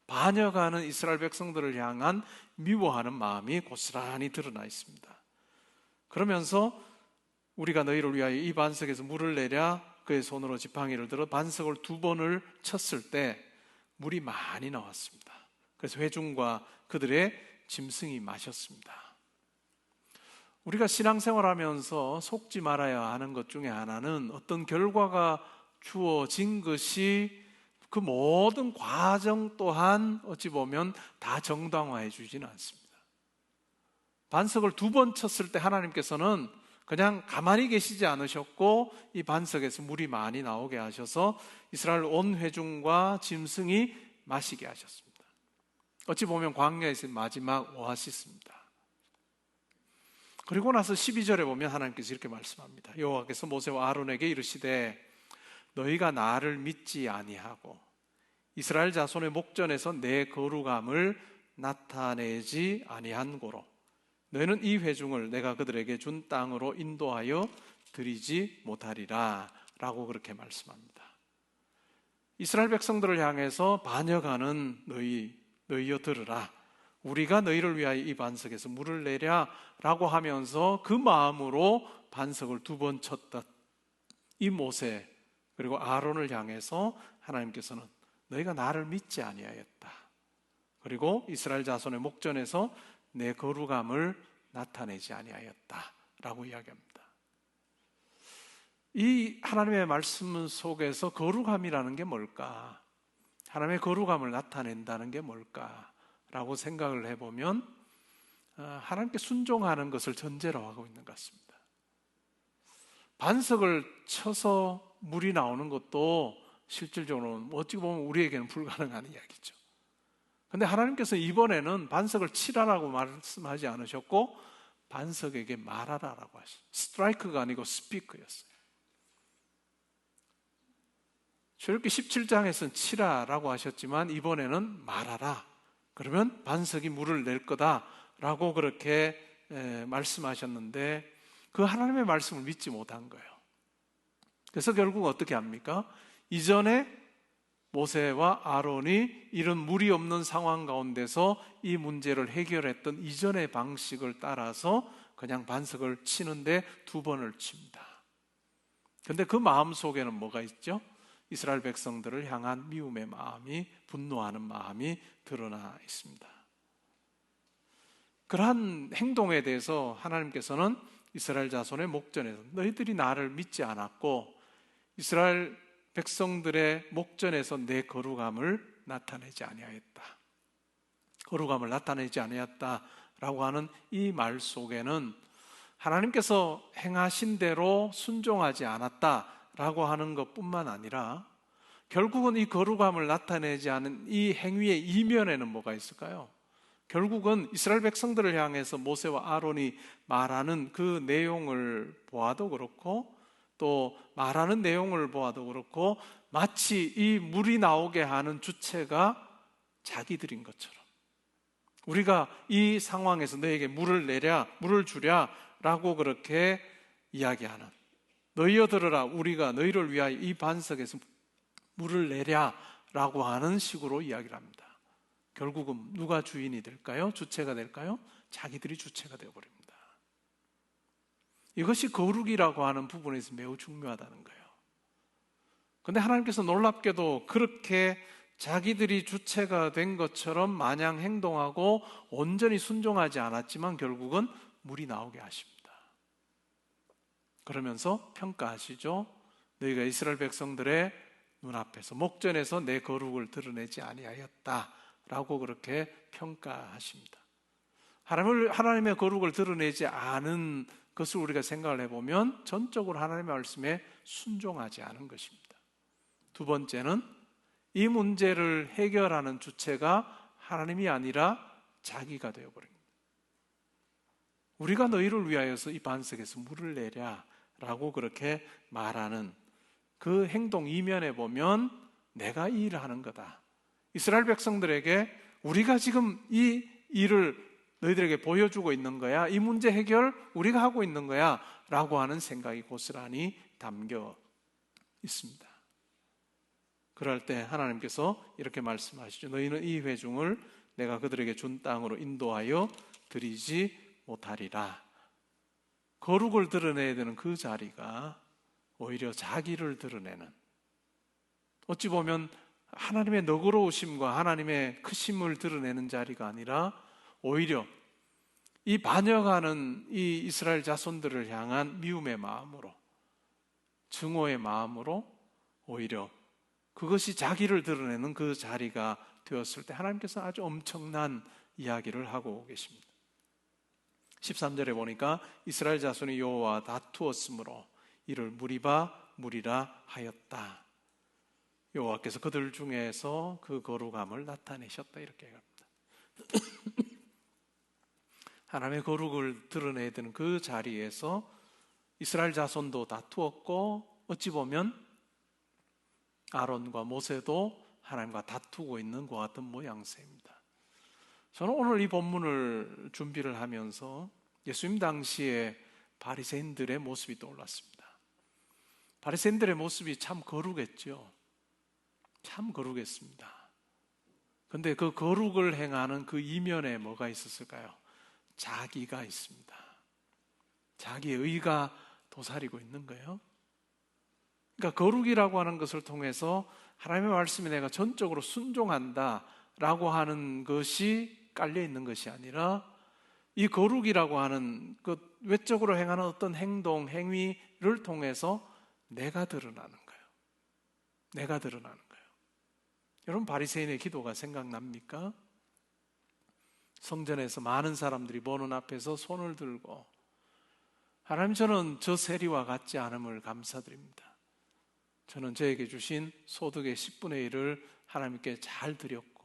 S2: 반역하는 이스라엘 백성들을 향한 미워하는 마음이 고스란히 드러나 있습니다. 그러면서 우리가 너희를 위하여 이 반석에서 물을 내랴. 그의 손으로 지팡이를 들어 반석을 2번을 쳤을 때 물이 많이 나왔습니다. 그래서 회중과 그들의 짐승이 마셨습니다. 우리가 신앙생활하면서 속지 말아야 하는 것 중에 하나는 어떤 결과가 주어진 것이 그 모든 과정 또한 어찌 보면 다 정당화해 주지는 않습니다. 반석을 2번 쳤을 때 하나님께서는 그냥 가만히 계시지 않으셨고 이 반석에서 물이 많이 나오게 하셔서 이스라엘 온 회중과 짐승이 마시게 하셨습니다. 어찌 보면 광야에서의 마지막 오아시스입니다. 그리고 나서 12절에 보면 하나님께서 이렇게 말씀합니다. 여호와께서 모세와 아론에게 이르시되, 너희가 나를 믿지 아니하고 이스라엘 자손의 목전에서 내 거룩함을 나타내지 아니한 고로 너희는 이 회중을 내가 그들에게 준 땅으로 인도하여 드리지 못하리라 라고 그렇게 말씀합니다. 이스라엘 백성들을 향해서 반역하는 너희여 들으라. 우리가 너희를 위하여 이 반석에서 물을 내랴 라고 하면서 그 마음으로 반석을 2번 쳤던 이 모세 그리고 아론을 향해서 하나님께서는 너희가 나를 믿지 아니하였다. 그리고 이스라엘 자손의 목전에서 내 거룩함을 나타내지 아니하였다 라고 이야기합니다. 이 하나님의 말씀 속에서 거룩함이라는 게 뭘까? 하나님의 거룩함을 나타낸다는 게 뭘까? 라고 생각을 해보면 하나님께 순종하는 것을 전제로 하고 있는 것 같습니다. 반석을 쳐서 물이 나오는 것도 실질적으로는 어찌 보면 우리에게는 불가능한 이야기죠. 그런데 하나님께서 이번에는 반석을 치라라고 말씀하지 않으셨고 반석에게 말하라라고 하셨어요. 스트라이크가 아니고 스피크였어요. 출애굽기 17장에서는 치라라고 하셨지만 이번에는 말하라. 그러면 반석이 물을 낼 거다라고 그렇게 말씀하셨는데 그 하나님의 말씀을 믿지 못한 거예요. 그래서 결국 어떻게 합니까? 이전에 모세와 아론이 이런 물이 없는 상황 가운데서 이 문제를 해결했던 이전의 방식을 따라서 그냥 반석을 치는데 2번을 칩니다. 그런데 그 마음 속에는 뭐가 있죠? 이스라엘 백성들을 향한 미움의 마음이, 분노하는 마음이 드러나 있습니다. 그러한 행동에 대해서 하나님께서는 이스라엘 자손의 목전에서 너희들이 나를 믿지 않았고 이스라엘 백성들의 목전에서 내 거룩함을 나타내지 아니하였다. 거룩함을 나타내지 아니하였다라고 하는 이 말 속에는 하나님께서 행하신 대로 순종하지 않았다라고 하는 것뿐만 아니라 결국은 이 거룩함을 나타내지 않은 이 행위의 이면에는 뭐가 있을까요? 결국은 이스라엘 백성들을 향해서 모세와 아론이 말하는 그 내용을 보아도 그렇고 또 말하는 내용을 보아도 그렇고 마치 이 물이 나오게 하는 주체가 자기들인 것처럼 우리가 이 상황에서 너에게 물을 내랴, 물을 주랴 라고 그렇게 이야기하는, 너희여 들으라, 우리가 너희를 위하여 이 반석에서 물을 내랴 라고 하는 식으로 이야기를 합니다. 결국은 누가 주인이 될까요? 주체가 될까요? 자기들이 주체가 되어버립니다. 이것이 거룩이라고 하는 부분에서 매우 중요하다는 거예요. 그런데 하나님께서 놀랍게도 그렇게 자기들이 주체가 된 것처럼 마냥 행동하고 온전히 순종하지 않았지만 결국은 물이 나오게 하십니다. 그러면서 평가하시죠. 너희가 이스라엘 백성들의 눈앞에서 목전에서 내 거룩을 드러내지 아니하였다 라고 그렇게 평가하십니다. 하나님의 거룩을 드러내지 않은 것을 우리가 생각을 해보면 전적으로 하나님의 말씀에 순종하지 않은 것입니다. 두 번째는 이 문제를 해결하는 주체가 하나님이 아니라 자기가 되어버립니다. 우리가 너희를 위하여서 이 반석에서 물을 내랴 라고 그렇게 말하는 그 행동 이면에 보면 내가 이 일을 하는 거다. 이스라엘 백성들에게 우리가 지금 이 일을 너희들에게 보여주고 있는 거야. 이 문제 해결 우리가 하고 있는 거야 라고 하는 생각이 고스란히 담겨 있습니다. 그럴 때 하나님께서 이렇게 말씀하시죠. 너희는 이 회중을 내가 그들에게 준 땅으로 인도하여 드리지 못하리라. 거룩을 드러내야 되는 그 자리가 오히려 자기를 드러내는, 어찌 보면 하나님의 너그러우심과 하나님의 크심을 드러내는 자리가 아니라 오히려 이 반역하는 이 이스라엘 자손들을 향한 미움의 마음으로, 증오의 마음으로 오히려 그것이 자기를 드러내는 그 자리가 되었을 때 하나님께서 아주 엄청난 이야기를 하고 계십니다. 13절에 보니까 이스라엘 자손이 여호와와 다투었으므로 이를 무리라 하였다. 여호와께서 그들 중에서 그 거룩함을 나타내셨다 이렇게 합니다. 하나님의 거룩을 드러내야 되는 그 자리에서 이스라엘 자손도 다투었고 어찌 보면 아론과 모세도 하나님과 다투고 있는 것 같은 모양새입니다. 저는 오늘 이 본문을 준비를 하면서 예수님 당시에 바리새인들의 모습이 떠올랐습니다. 바리새인들의 모습이 참 거룩했죠. 참 거룩했습니다. 그런데 그 거룩을 행하는 그 이면에 뭐가 있었을까요? 자기가 있습니다. 자기의 의가 도사리고 있는 거예요. 그러니까 거룩이라고 하는 것을 통해서 하나님의 말씀에 내가 전적으로 순종한다라고 하는 것이 깔려 있는 것이 아니라 이 거룩이라고 하는 그 외적으로 행하는 어떤 행동, 행위를 통해서 내가 드러나는 거예요. 내가 드러나는 거예요. 여러분, 바리새인의 기도가 생각납니까? 성전에서 많은 사람들이 보는 앞에서 손을 들고 하나님, 저는 저 세리와 같지 않음을 감사드립니다. 저는 저에게 주신 소득의 10분의 1을 하나님께 잘 드렸고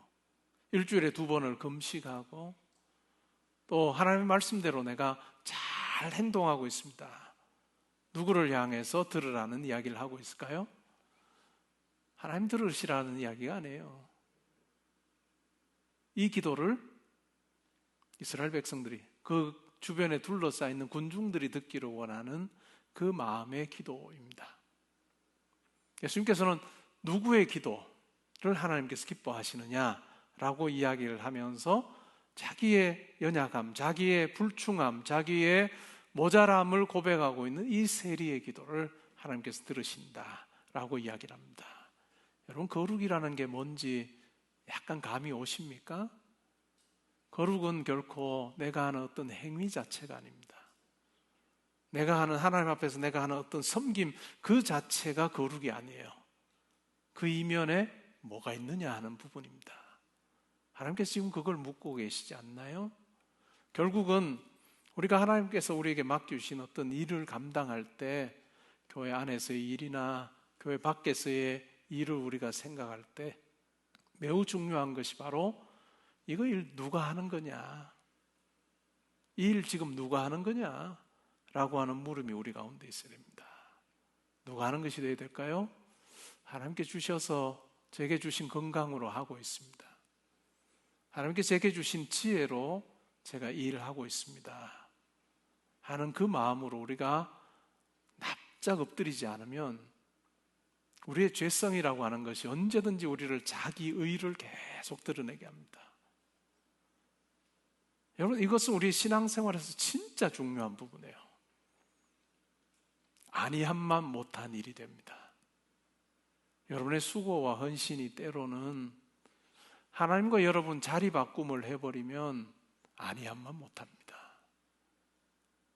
S2: 일주일에 2번을 금식하고 또 하나님의 말씀대로 내가 잘 행동하고 있습니다. 누구를 향해서 들으라는 이야기를 하고 있을까요? 하나님 들으시라는 이야기가 아니에요. 이 기도를 이스라엘 백성들이, 그 주변에 둘러싸여 있는 군중들이 듣기를 원하는 그 마음의 기도입니다. 예수님께서는 누구의 기도를 하나님께서 기뻐하시느냐라고 이야기를 하면서 자기의 연약함, 자기의 불충함, 자기의 모자람을 고백하고 있는 이 세리의 기도를 하나님께서 들으신다라고 이야기를 합니다. 여러분, 거룩이라는 게 뭔지 약간 감이 오십니까? 거룩은 결코 내가 하는 어떤 행위 자체가 아닙니다. 내가 하는, 하나님 앞에서 내가 하는 어떤 섬김 그 자체가 거룩이 아니에요. 그 이면에 뭐가 있느냐 하는 부분입니다. 하나님께서 지금 그걸 묻고 계시지 않나요? 결국은 우리가 하나님께서 우리에게 맡겨주신 어떤 일을 감당할 때 교회 안에서의 일이나 교회 밖에서의 일을 우리가 생각할 때 매우 중요한 것이 바로 이거 일 누가 하는 거냐? 이 일 지금 누가 하는 거냐? 라고 하는 물음이 우리 가운데 있어야 됩니다. 누가 하는 것이 되어야 될까요? 하나님께 주셔서 제게 주신 건강으로 하고 있습니다. 하나님께 제게 주신 지혜로 제가 일을 하고 있습니다 하는 그 마음으로 우리가 납작 엎드리지 않으면 우리의 죄성이라고 하는 것이 언제든지 우리를 자기 의를 계속 드러내게 합니다. 여러분, 이것은 우리 신앙생활에서 진짜 중요한 부분이에요. 아니함만 못한 일이 됩니다. 여러분의 수고와 헌신이 때로는 하나님과 여러분 자리 바꿈을 해버리면 아니함만 못합니다.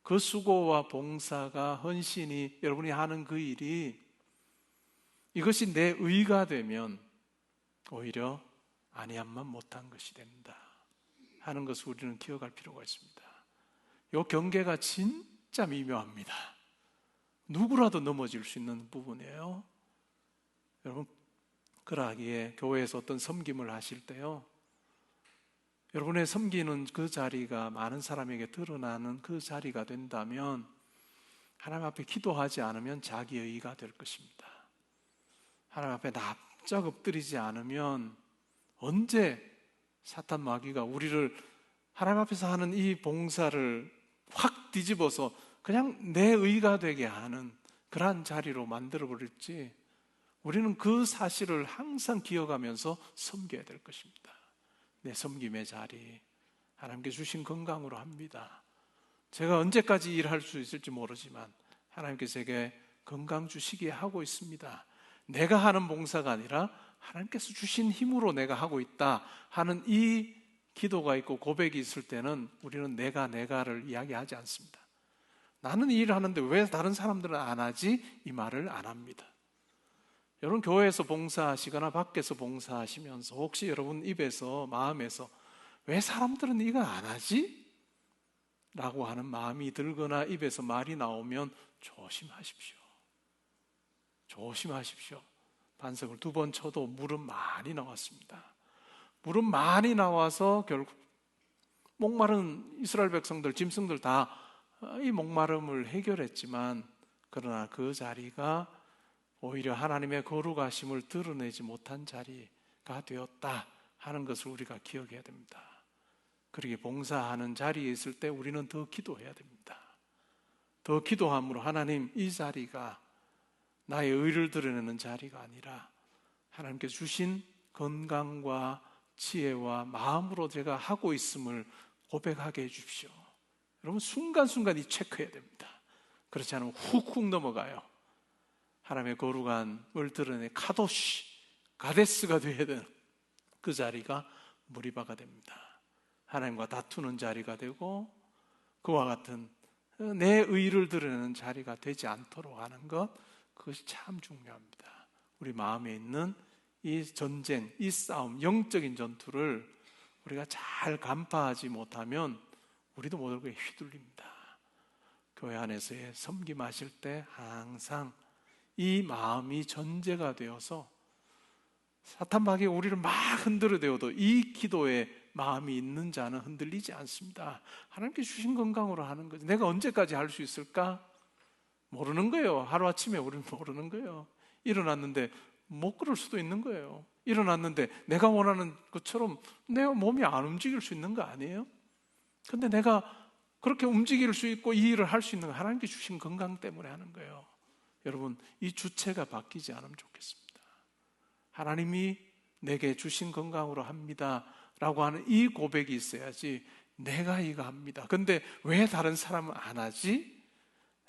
S2: 그 수고와 봉사가, 헌신이, 여러분이 하는 그 일이 이것이 내 의가 되면 오히려 아니함만 못한 것이 된다 하는 것을 우리는 기억할 필요가 있습니다. 이 경계가 진짜 미묘합니다. 누구라도 넘어질 수 있는 부분이에요. 여러분, 그러하기에 교회에서 어떤 섬김을 하실 때요, 여러분의 섬기는 그 자리가 많은 사람에게 드러나는 그 자리가 된다면 하나님 앞에 기도하지 않으면 자기의가 될 것입니다. 하나님 앞에 납작 엎드리지 않으면 언제 사탄 마귀가 우리를 하나님 앞에서 하는 이 봉사를 확 뒤집어서 그냥 내 의가 되게 하는 그러한 자리로 만들어 버릴지, 우리는 그 사실을 항상 기억하면서 섬겨야 될 것입니다. 내 섬김의 자리, 하나님께 주신 건강으로 합니다. 제가 언제까지 일할 수 있을지 모르지만 하나님께서 제게 건강 주시기에 하고 있습니다. 내가 하는 봉사가 아니라 하나님께서 주신 힘으로 내가 하고 있다 하는 이 기도가 있고 고백이 있을 때는 우리는 내가를 이야기하지 않습니다. 나는 이 일을 하는데 왜 다른 사람들은 안 하지? 이 말을 안 합니다. 여러분, 교회에서 봉사하시거나 밖에서 봉사하시면서 혹시 여러분 입에서, 마음에서 왜 사람들은 이거 안 하지? 라고 하는 마음이 들거나 입에서 말이 나오면 조심하십시오. 조심하십시오. 반석을 2번 쳐도 물은 많이 나왔습니다. 물은 많이 나와서 결국 목마른 이스라엘 백성들, 짐승들 다 이 목마름을 해결했지만, 그러나 그 자리가 오히려 하나님의 거룩하심을 드러내지 못한 자리가 되었다 하는 것을 우리가 기억해야 됩니다. 그렇게 봉사하는 자리에 있을 때 우리는 더 기도해야 됩니다. 더 기도함으로 하나님, 이 자리가 나의 의를 드러내는 자리가 아니라 하나님께서 주신 건강과 지혜와 마음으로 제가 하고 있음을 고백하게 해주십시오. 여러분, 순간순간 이 체크해야 됩니다. 그렇지 않으면 훅훅 넘어가요. 하나님의 거룩함을 드러내 카도시, 가데스가 되어야 되는 그 자리가 무리바가 됩니다. 하나님과 다투는 자리가 되고 그와 같은 내 의를 드러내는 자리가 되지 않도록 하는 것, 그것이 참 중요합니다. 우리 마음에 있는 이 전쟁, 이 싸움, 영적인 전투를 우리가 잘 간파하지 못하면 우리도 모르게 휘둘립니다. 교회 안에서의 섬김하실 때 항상 이 마음이 전제가 되어서 사탄 마귀가 우리를 막 흔들어대어도 이 기도에 마음이 있는 자는 흔들리지 않습니다. 하나님께 주신 건강으로 하는 거죠. 내가 언제까지 할 수 있을까? 모르는 거예요. 하루아침에 우리는 모르는 거예요. 일어났는데 못 걸을 수도 있는 거예요. 일어났는데 내가 원하는 것처럼 내 몸이 안 움직일 수 있는 거 아니에요? 근데 내가 그렇게 움직일 수 있고 이 일을 할 수 있는 건 하나님께 주신 건강 때문에 하는 거예요. 여러분, 이 주체가 바뀌지 않으면 좋겠습니다. 하나님이 내게 주신 건강으로 합니다 라고 하는 이 고백이 있어야지 내가 이거 합니다, 근데 왜 다른 사람은 안 하지?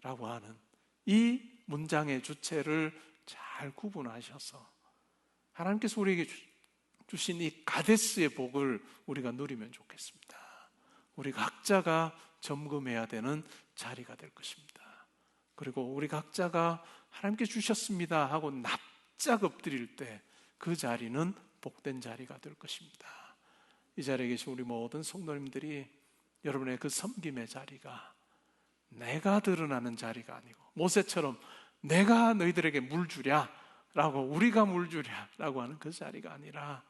S2: 라고 하는 이 문장의 주체를 잘 구분하셔서 하나님께서 우리에게 주신 이 가데스의 복을 우리가 누리면 좋겠습니다. 우리 각자가 점검해야 되는 자리가 될 것입니다. 그리고 우리 각자가 하나님께 주셨습니다 하고 납작 엎드릴 때 그 자리는 복된 자리가 될 것입니다. 이 자리에 계신 우리 모든 성도님들이 여러분의 그 섬김의 자리가 내가 드러나는 자리가 아니고, 모세처럼 내가 너희들에게 물 주랴 라고, 우리가 물 주랴 라고 하는 그 자리가 아니라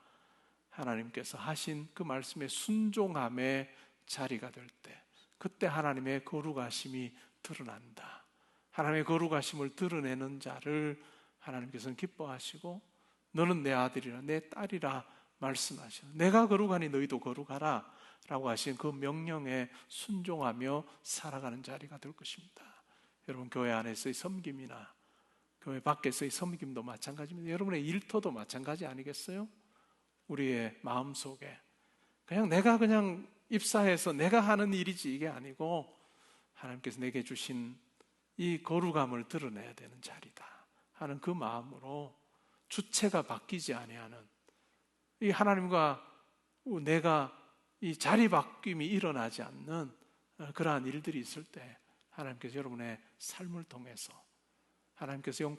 S2: 하나님께서 하신 그 말씀에 순종함의 자리가 될 때, 그때 하나님의 거룩하심이 드러난다. 하나님의 거룩하심을 드러내는 자를 하나님께서는 기뻐하시고 너는 내 아들이라 내 딸이라 말씀하시고 내가 거룩하니 너희도 거룩하라 라고 하신 그 명령에 순종하며 살아가는 자리가 될 것입니다. 여러분, 교회 안에서의 섬김이나 교회 밖에서의 섬김도 마찬가지입니다. 여러분의 일터도 마찬가지 아니겠어요? 우리의 마음속에 내가 입사해서 내가 하는 일이지 이게 아니고 하나님께서 내게 주신 이 거룩함을 드러내야 되는 자리다 하는 그 마음으로 주체가 바뀌지 아니하는 이 하나님과 내가 이 자리 바뀜이 일어나지 않는 그러한 일들이 있을 때 하나님께서 여러분의 삶을 통해서 하나님께서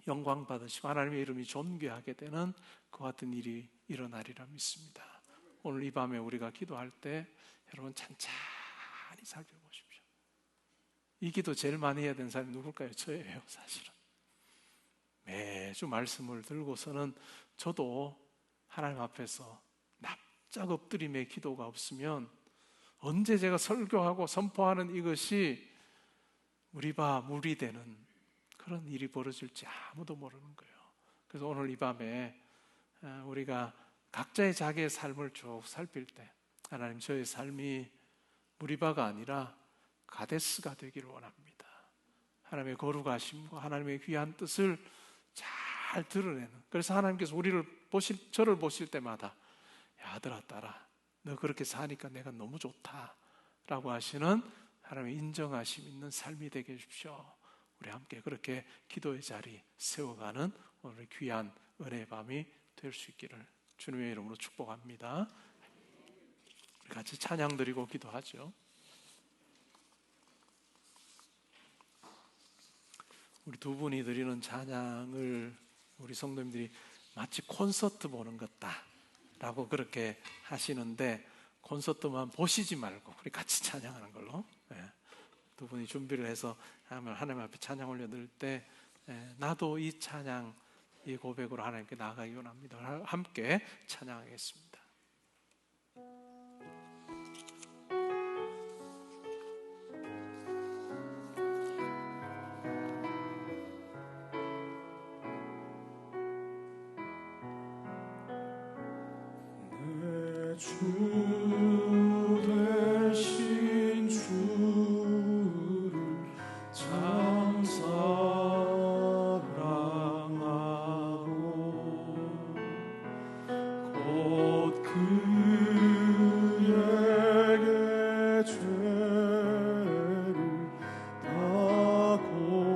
S2: 영광 받으시고 하나님의 이름이 존귀하게 되는 그 같은 일이 일어나리라 믿습니다. 오늘 이 밤에 우리가 기도할 때 여러분 찬찬히 살펴보십시오. 이 기도 제일 많이 해야 되는 사람이 누굴까요? 저예요, 사실은. 매주 말씀을 들고서는 저도 하나님 앞에서 납작 엎드림의 기도가 없으면 언제 제가 설교하고 선포하는 이것이 우리바 물이 되는 그런 일이 벌어질지 아무도 모르는 거예요. 그래서 오늘 이 밤에 우리가 각자의 자기의 삶을 쭉 살필 때 하나님, 저의 삶이 무리바가 아니라 가데스가 되기를 원합니다. 하나님의 거룩하심과 하나님의 귀한 뜻을 잘 드러내는, 그래서 하나님께서 저를 보실 때마다 야, 아들아 딸아 너 그렇게 사니까 내가 너무 좋다 라고 하시는 하나님의 인정하심 있는 삶이 되게 해주십시오. 우리 함께 그렇게 기도의 자리 세워가는 오늘 귀한 은혜의 밤이 될 수 있기를 주님의 이름으로 축복합니다. 우리 같이 찬양 드리고 기도하죠. 우리 두 분이 드리는 찬양을 우리 성도님들이 마치 콘서트 보는 것 같다라고 그렇게 하시는데 콘서트만 보시지 말고 우리 같이 찬양하는 걸로, 두 분이 준비를 해서 하나님 앞에 찬양 올려드릴 때 나도 이 찬양, 이 고백으로 하나님께 나아가기 원합니다. 함께 찬양하겠습니다.
S1: 주 되신 주를 참 사랑하고 곧 그에게 죄를 다 고합니다.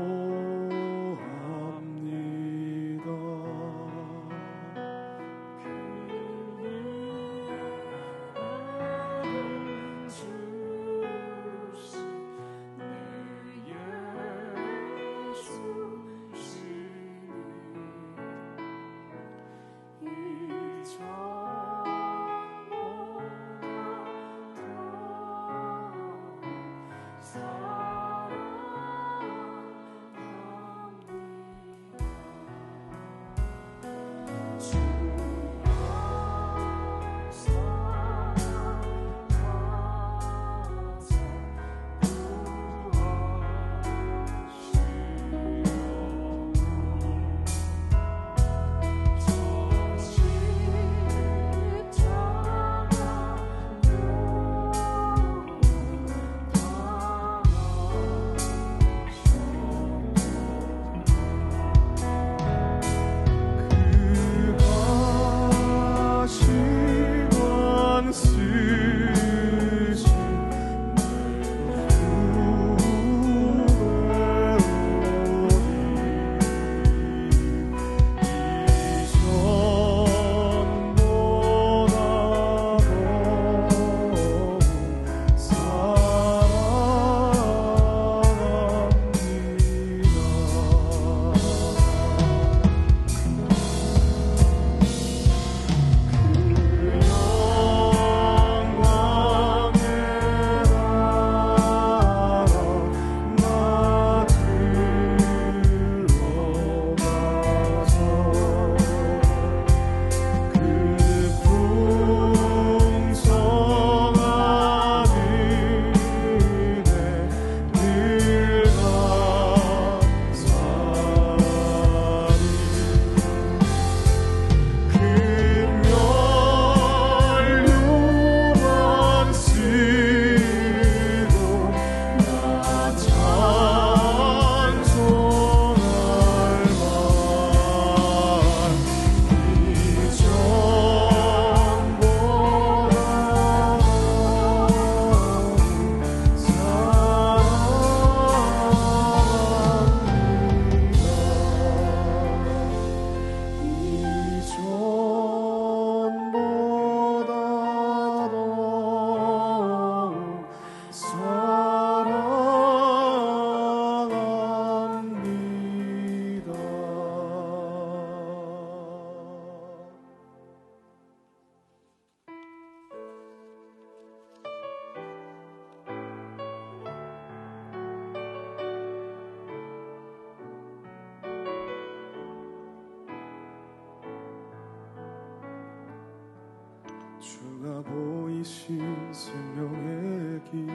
S1: 보이신 생명의 길,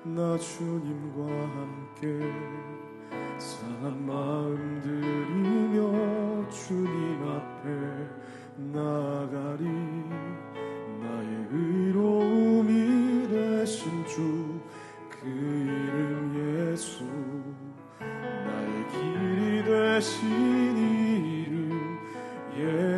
S1: 나 주님과 함께 상한 마음 들이며 주님 앞에 나아가리. 나의 의로움이 되신 주, 그 이름 예수, 나의 길이 되신 이름 예수.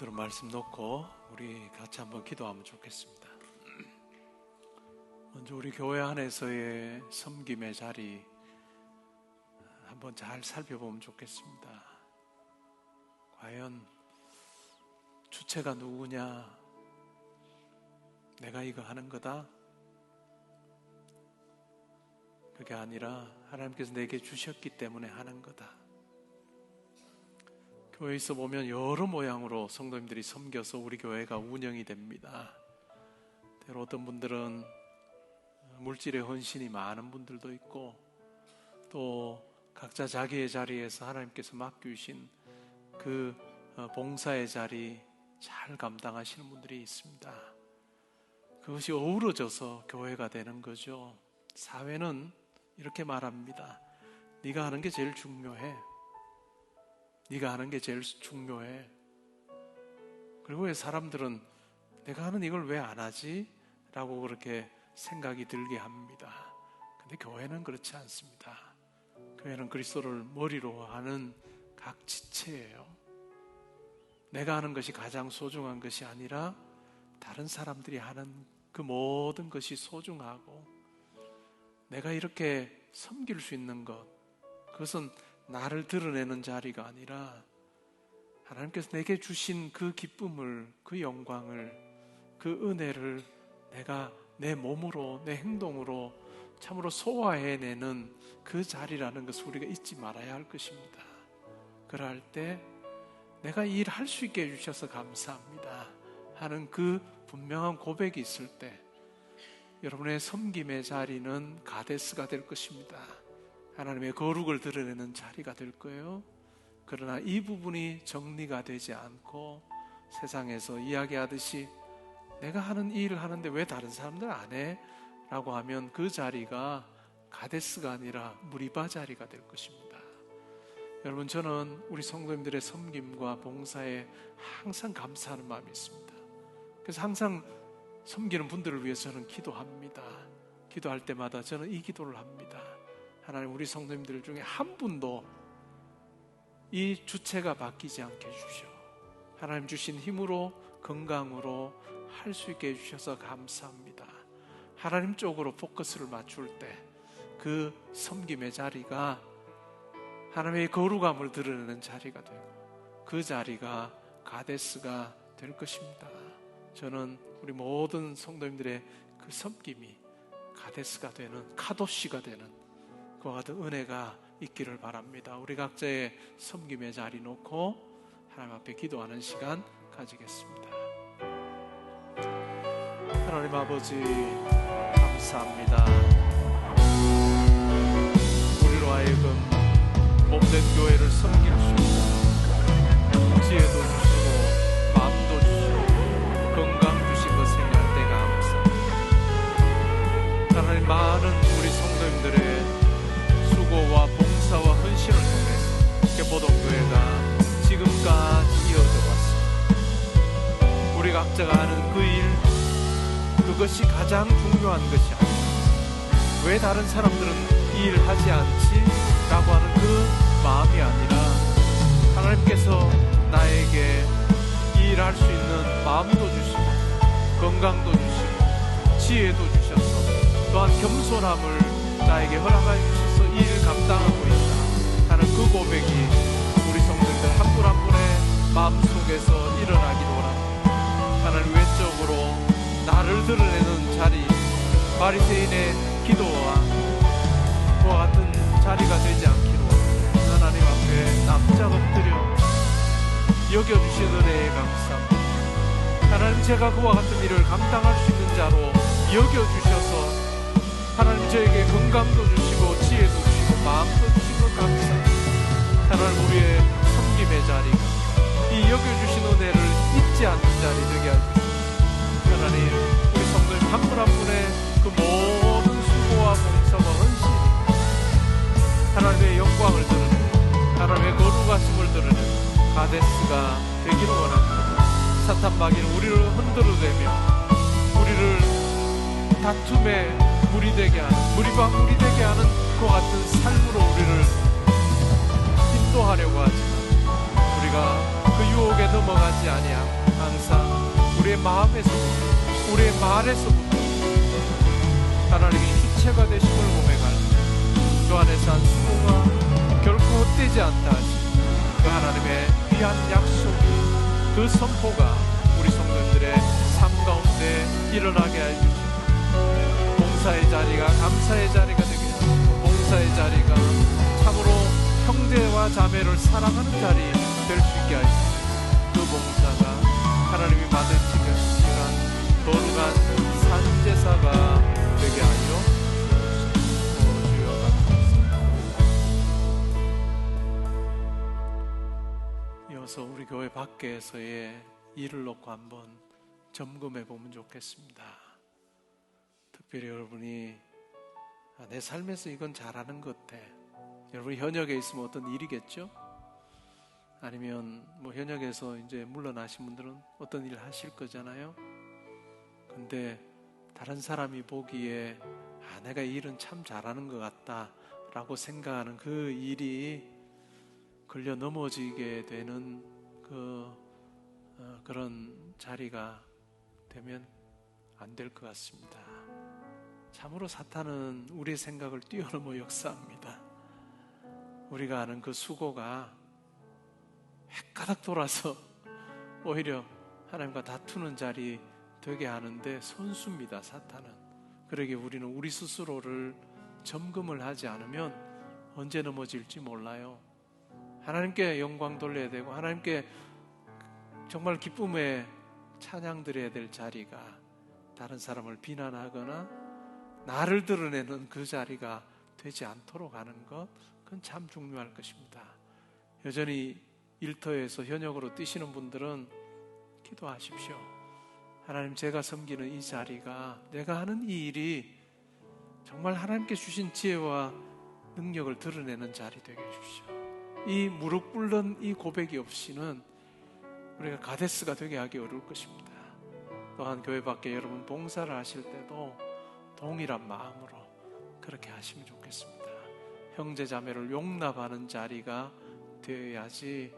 S2: 들은 말씀 놓고 우리 같이 한번 기도하면 좋겠습니다. 먼저 우리 교회 안에서의 섬김의 자리 한번 잘 살펴보면 좋겠습니다. 과연 주체가 누구냐? 내가 이거 하는 거다? 그게 아니라 하나님께서 내게 주셨기 때문에 하는 거다. 교회에 있어 보면 여러 모양으로 성도님들이 섬겨서 우리 교회가 운영이 됩니다. 때로 어떤 분들은 물질의 헌신이 많은 분들도 있고, 또 각자 자기의 자리에서 하나님께서 맡겨주신 그 봉사의 자리 잘 감당하시는 분들이 있습니다. 그것이 어우러져서 교회가 되는 거죠. 사회는 이렇게 말합니다. 네가 하는 게 제일 중요해. 네가 하는 게 제일 중요해. 그리고 왜 사람들은 내가 하는 이걸 왜 안 하지? 라고 그렇게 생각이 들게 합니다. 근데 교회는 그렇지 않습니다. 교회는 그리스도를 머리로 하는 각 지체예요. 내가 하는 것이 가장 소중한 것이 아니라 다른 사람들이 하는 그 모든 것이 소중하고 내가 이렇게 섬길 수 있는 것, 그것은 나를 드러내는 자리가 아니라 하나님께서 내게 주신 그 기쁨을, 그 영광을, 그 은혜를 내가 내 몸으로, 내 행동으로 참으로 소화해내는 그 자리라는 것을 우리가 잊지 말아야 할 것입니다. 그럴 때 내가 이 일을 할 수 있게 해주셔서 감사합니다 하는 그 분명한 고백이 있을 때 여러분의 섬김의 자리는 가데스가 될 것입니다. 하나님의 거룩을 드러내는 자리가 될 거예요. 그러나 이 부분이 정리가 되지 않고 세상에서 이야기하듯이 내가 하는 이 일을 하는데 왜 다른 사람들 안 해? 라고 하면 그 자리가 가데스가 아니라 무리바 자리가 될 것입니다. 여러분, 저는 우리 성도님들의 섬김과 봉사에 항상 감사하는 마음이 있습니다. 그래서 항상 섬기는 분들을 위해서 저는 기도합니다. 기도할 때마다 저는 이 기도를 합니다. 하나님, 우리 성도님들 중에 한 분도 이 주체가 바뀌지 않게 해주시오. 하나님 주신 힘으로, 건강으로 할 수 있게 해주셔서 감사합니다. 하나님 쪽으로 포커스를 맞출 때 그 섬김의 자리가 하나님의 거룩함을 드러내는 자리가 되고 그 자리가 가데스가 될 것입니다. 저는 우리 모든 성도님들의 그 섬김이 가데스가 되는, 카도시가 되는 그와 같은 은혜가 있기를 바랍니다. 우리 각자의 섬김의 자리 놓고 하나님 앞에 기도하는 시간 가지겠습니다. 하나님 아버지, 감사합니다. 우리로 하여금 몸된 교회를 섬길 수 있는 지혜도 주시고 마음도 주시고 건강 주신 것 생각할 때가 감사합니다. 하나님, 많은 우리 성도님들의 수고와 봉사와 헌신을 통해서 개포동교회가 지금까지 이어져 왔습니다. 우리 각자가 하는 그 일, 그것이 가장 중요한 것이 아닙니다. 왜 다른 사람들은 이 일을 하지 않지? 라고 하는 그 마음이 아니라 하나님께서 나에게 이 일을 할 수 있는 마음도 주시고 건강도 주시고 지혜도 주셔서 또한 겸손함을 나에게 허락하여 주셔서 이 일을 감당하고 있다 하는 그 고백이 우리 성도들 한 분 한 분의 마음속에서 일어나기를 원합니다. 하나님, 외적으로 나를 드러내는 자리, 바리새인의 기도와 그와 같은 자리가 되지 않기로 하나님 앞에 납작 엎드려 여겨주신 은혜에 감사합니다. 하나님, 제가 그와 같은 일을 감당할 수 있는 자로 여겨주셔서 하나님 저에게 건강도 주시고 지혜도 주시고 마음도 주시고 감사합니다. 하나님, 우리의 섬김의 자리가 이 여겨주신 은혜를 잊지 않는 자리 되게 하십시오. 하나님, 우리 성도님 한 분 한 분의 그 모든 수고와 봉사와 헌신이 하나님의 영광을 드러내는, 하나님의 거룩하심을 드러내는 가데스가 되기를 원합니다. 사탄 마귀는 우리를 흔들어대며 우리를 다툼의 물이 되게 하는, 무리바 물이 되게 하는 그와 같은 삶으로 우리를 인도하려고 하지만 우리가 그 유혹에 넘어가지 아니하고 항상 우리의 마음에서부터, 우리의 말에서부터 하나님이 주체가 되심을 고백할 주 안에서 한 수고가 결코 헛되지 않다 하신 그 하나님의 귀한 약속이, 그 선포가 우리 성도들의 삶 가운데 일어나게 해주시고 봉사의 자리가 감사의 자리가 되게 하시고 봉사의 자리가 참으로 형제와 자매를 사랑하는 자리 될 수 있게 하시고 그 봉사가 하나님이 받으시는 시간 거룩한 산제사가 되게 하여 주여 감사합니다. 이어서 우리 교회 밖에서의 일을 놓고 한번 점검해 보면 좋겠습니다. 특별히 여러분이 내 삶에서 이건 잘하는 것 같아. 여러분 현역에 있으면 어떤 일이겠죠? 아니면 뭐 현역에서 이제 물러나신 분들은 어떤 일을 하실 거잖아요. 근데 다른 사람이 보기에 내가 이 일은 참 잘하는 것 같다 라고 생각하는 그 일이 걸려 넘어지게 되는 그런 자리가 되면 안 될 것 같습니다. 참으로 사탄은 우리의 생각을 뛰어넘어 역사합니다. 우리가 아는 그 수고가 헷가닥 돌아서 오히려 하나님과 다투는 자리 되게 하는데 선수입니다, 사탄은. 그러기에 우리는 우리 스스로를 점검을 하지 않으면 언제 넘어질지 몰라요. 하나님께 영광 돌려야 되고 하나님께 정말 기쁨의 찬양 드려야 될 자리가 다른 사람을 비난하거나 나를 드러내는 그 자리가 되지 않도록 하는 것, 그건 참 중요할 것입니다. 여전히 일터에서 현역으로 뛰시는 분들은 기도하십시오. 하나님, 제가 섬기는 이 자리가, 내가 하는 이 일이 정말 하나님께 주신 지혜와 능력을 드러내는 자리 되게 해주십시오. 이 무릎 꿇는 이 고백이 없이는 우리가 가데스가 되게 하기 어려울 것입니다. 또한 교회 밖에 여러분 봉사를 하실 때도 동일한 마음으로 그렇게 하시면 좋겠습니다. 형제 자매를 용납하는 자리가 되어야지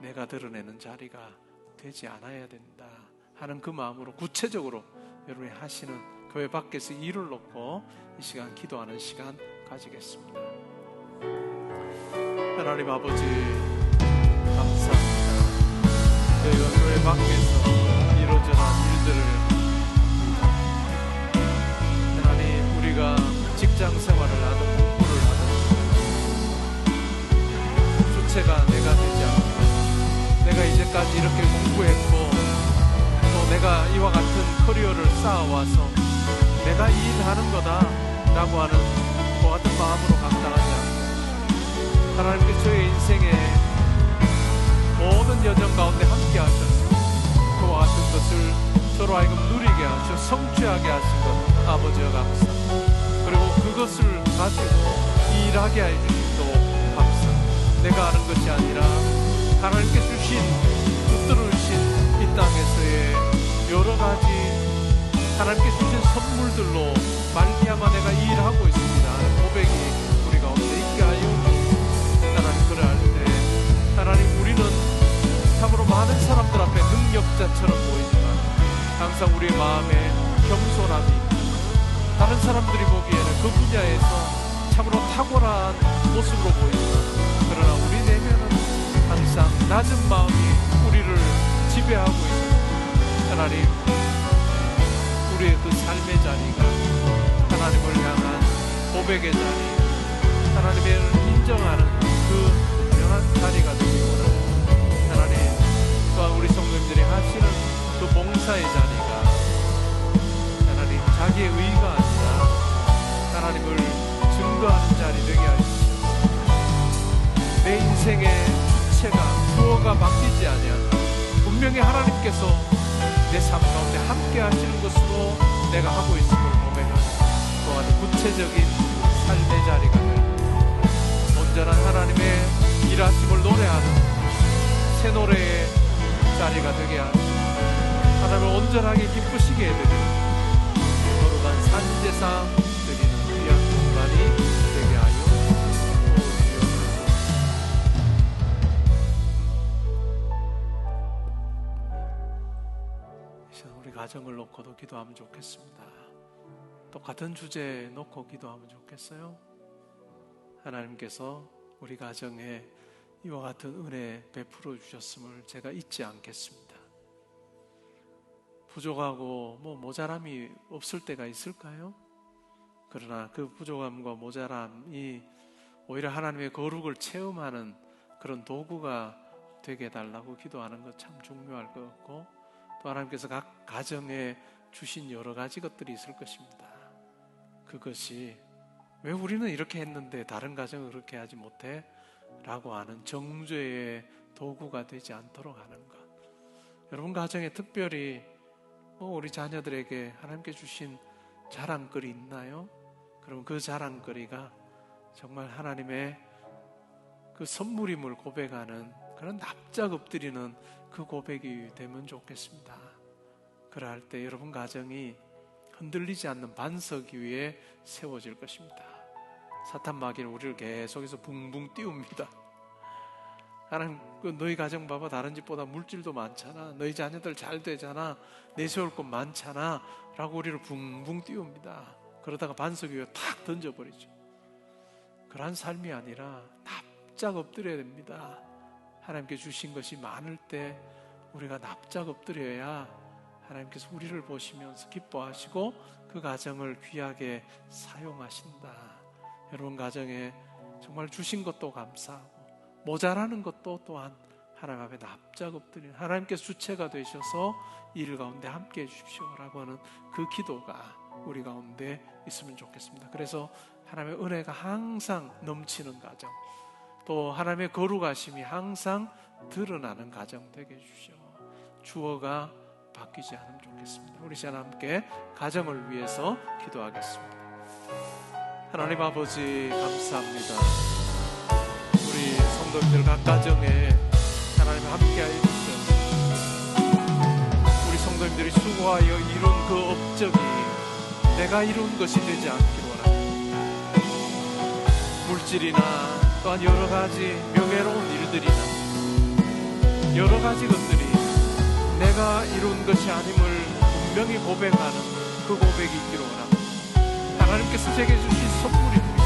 S2: 내가 드러내는 자리가 되지 않아야 된다 하는 그 마음으로 구체적으로 여러분이 하시는 교회 밖에서 일을 놓고 이 시간 기도하는 시간 가지겠습니다. 하나님 아버지, 감사합니다. 저희가 교회 밖에서 이루어져난 일들을 하나님, 우리가 직장 생활을 하든 공부를 하든 주체가 내가 되지 않고, 내가 이제까지 이렇게 공부했고 또 내가 이와 같은 커리어를 쌓아와서 내가 이 일을 하는 거다 라고 하는 그와 같은 마음으로 감당하지 않고, 하나님께 저의 인생의 모든 여정 가운데 함께 하셔서 그와 같은 것을 서로 하여금 누리게 하셔 성취하게 하신 것 아버지여 감사합니다. 그리고 그것을 가지고 일하게 해주심도 감사합니다. 내가 아는 것이 아니라 하나님께 주신, 붙들어 주신 이 땅에서의 여러 가지 하나님께 주신 선물들로 말미암아 내가 이 일을 하고 있습니다 하는 고백이 우리 가운데 있게 하여 하나님, 그럴 때 하나님, 우리는 참으로 많은 사람들 앞에 능력자처럼 보이지만 항상 우리의 마음에 겸손함이, 다른 사람들이 보기에는 그 분야에서 참으로 탁월한 모습으로 보이지만 그러나 우리 내면은 항상 낮은 마음이 우리를 지배하고 있습니다. 하나님, 우리의 그 삶의 자리가 하나님을 향한 고백의 자리, 하나님을 인정하는 그 유명한 자리가 되기 원합니다. 하나님, 또한 우리 성도님들이 하시는 그 봉사의 자리가 하나님, 자기의 의가 아니라 하나님을 증거하는 자리 되게 하십시오. 내 인생의 주체가, 주어가 바뀌지 아니하나 분명히 하나님께서 내 삶 가운데 함께 하시는 것으로 내가 하고 있음을 고백하는 또한 구체적인 삶의 자리가 되고 온전한 하나님의 일하심을 노래하는 새 노래의 자리가 되게 하고 하나님을 온전하게 기쁘시게 해드리는 거룩한 산제사 드리는 귀한 공간이 되게 하여 우리 가정을 놓고도 기도하면 좋겠습니다. 똑같은 주제 놓고 기도하면 좋겠어요. 하나님께서 우리 가정에 이와 같은 은혜 베풀어 주셨음을 제가 잊지 않겠습니다. 부족하고 모자람이 없을 때가 있을까요? 그러나 그 부족함과 모자람이 오히려 하나님의 거룩을 체험하는 그런 도구가 되게 해달라고 기도하는 것 참 중요할 것 같고, 또 하나님께서 각 가정에 주신 여러 가지 것들이 있을 것입니다. 그것이 왜 우리는 이렇게 했는데 다른 가정은 그렇게 하지 못해? 라고 하는 정죄의 도구가 되지 않도록 하는 것. 여러분 가정에 특별히 우리 자녀들에게 하나님께 주신 자랑거리 있나요? 그럼 그 자랑거리가 정말 하나님의 그 선물임을 고백하는 그런 납작 엎드리는 그 고백이 되면 좋겠습니다. 그럴 때 여러분 가정이 흔들리지 않는 반석 위에 세워질 것입니다. 사탄 마귀는 우리를 계속해서 붕붕 띄웁니다. 하나님, 너희 가정 봐봐. 다른 집보다 물질도 많잖아. 너희 자녀들 잘 되잖아. 내세울 것 많잖아. 라고 우리를 붕붕 띄웁니다. 그러다가 반석 위에 탁 던져버리죠. 그러한 삶이 아니라 납작 엎드려야 됩니다. 하나님께 주신 것이 많을 때 우리가 납작 엎드려야 하나님께서 우리를 보시면서 기뻐하시고 그 가정을 귀하게 사용하신다. 여러분 가정에 정말 주신 것도 감사하고 모자라는 것도 또한 하나님 앞에 납작 엎드리는, 하나님께서 주체가 되셔서 일 가운데 함께 해주십시오라고 하는 그 기도가 우리 가운데 있으면 좋겠습니다. 그래서 하나님의 은혜가 항상 넘치는 가정, 또 하나님의 거룩하심이 항상 드러나는 가정 되게 해주시오. 주어가 바뀌지 않으면 좋겠습니다. 우리 시간 함께 가정을 위해서 기도하겠습니다. 하나님 아버지 감사합니다. 우리 성도님들 각 가정에 하나님 함께하여 주셔서 우리 성도님들이 수고하여 이룬 그 업적이 내가 이룬 것이 되지 않기를 원합니다. 물질이나 또한 여러 가지 명예로운 일들이나 여러 가지 것들이 내가 이룬 것이 아님을 분명히 고백하는 그 고백이 있기를 원합니다. 하나님께서 제게 주신 선물입니다.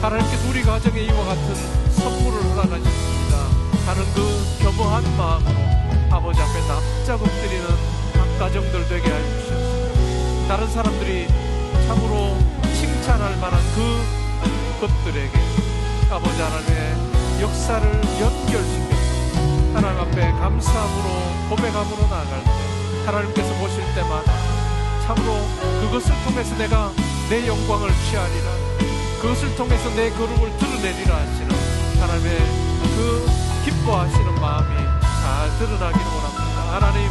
S2: 하나님께서 우리 가정에 이와 같은 선물을 허락하셨습니다 하는 그 겸허한 마음으로 아버지 앞에 납작 엎드리는 각 가정들 되게 해주셔서 다른 사람들이 참으로 칭찬할 만한 그 것들에게 아버지 하나님의 역사를 연결시켜서 하나님 앞에 감사함으로 고백함으로 나아갈 때 하나님께서 보실 때마다 참으로 그것을 통해서 내가 내 영광을 취하리라, 그것을 통해서 내 거룩을 드러내리라 하시는 하나님의 그 기뻐하시는 마음이 잘 드러나기를 원합니다. 하나님,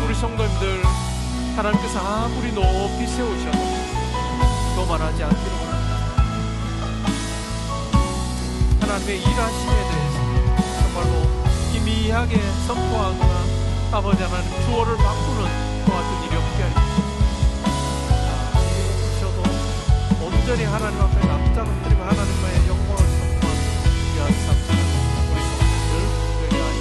S2: 우리 성도님들 하나님께서 아무리 높이 세우셔도 교만하지 않기를 원합니다. 하나님의 일하심에 대해서 정말로 희미하게 선포하거나 아버지 하나님 주어를 바꾸는 그 같은 일이 없게 하십시오. 온전히 하나님 앞에 납작 엎드리고 하나님과의 영광을 선포하는 귀한 삶 우리 성도들 되게 하여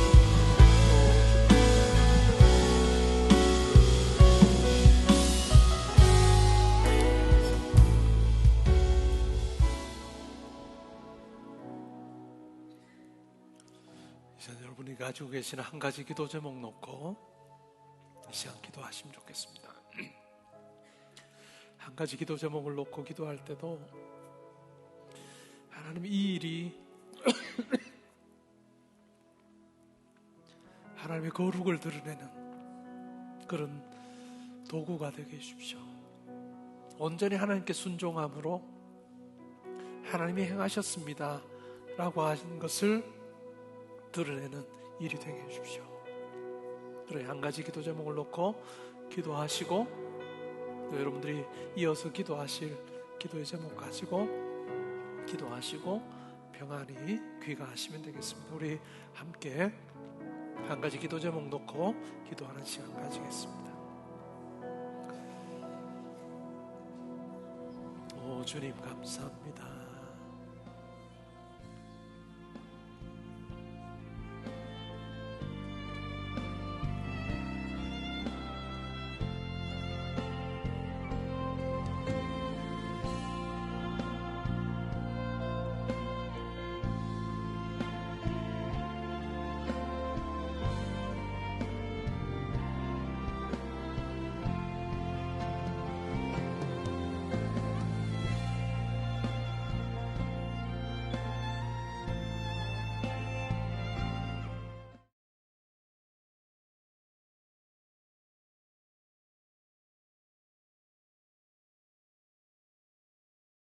S2: 이제 여러분이 가지고 계시는 한 가지 기도 제목 놓고 이 시간 기도하시면 좋겠습니다. 한 가지 기도 제목을 놓고 기도할 때도 하나님 이 일이 하나님의 거룩을 드러내는 그런 도구가 되게 해주십시오. 온전히 하나님께 순종함으로 하나님이 행하셨습니다 라고 하신 것을 드러내는 일이 되게 해주십시오. 그래, 한 가지 기도 제목을 놓고 기도하시고 또 여러분들이 이어서 기도하실 기도의 제목 가지고 기도하시고 평안히 귀가하시면 되겠습니다. 우리 함께 한 가지 기도 제목 놓고 기도하는 시간 가지겠습니다. 오 주님 감사합니다.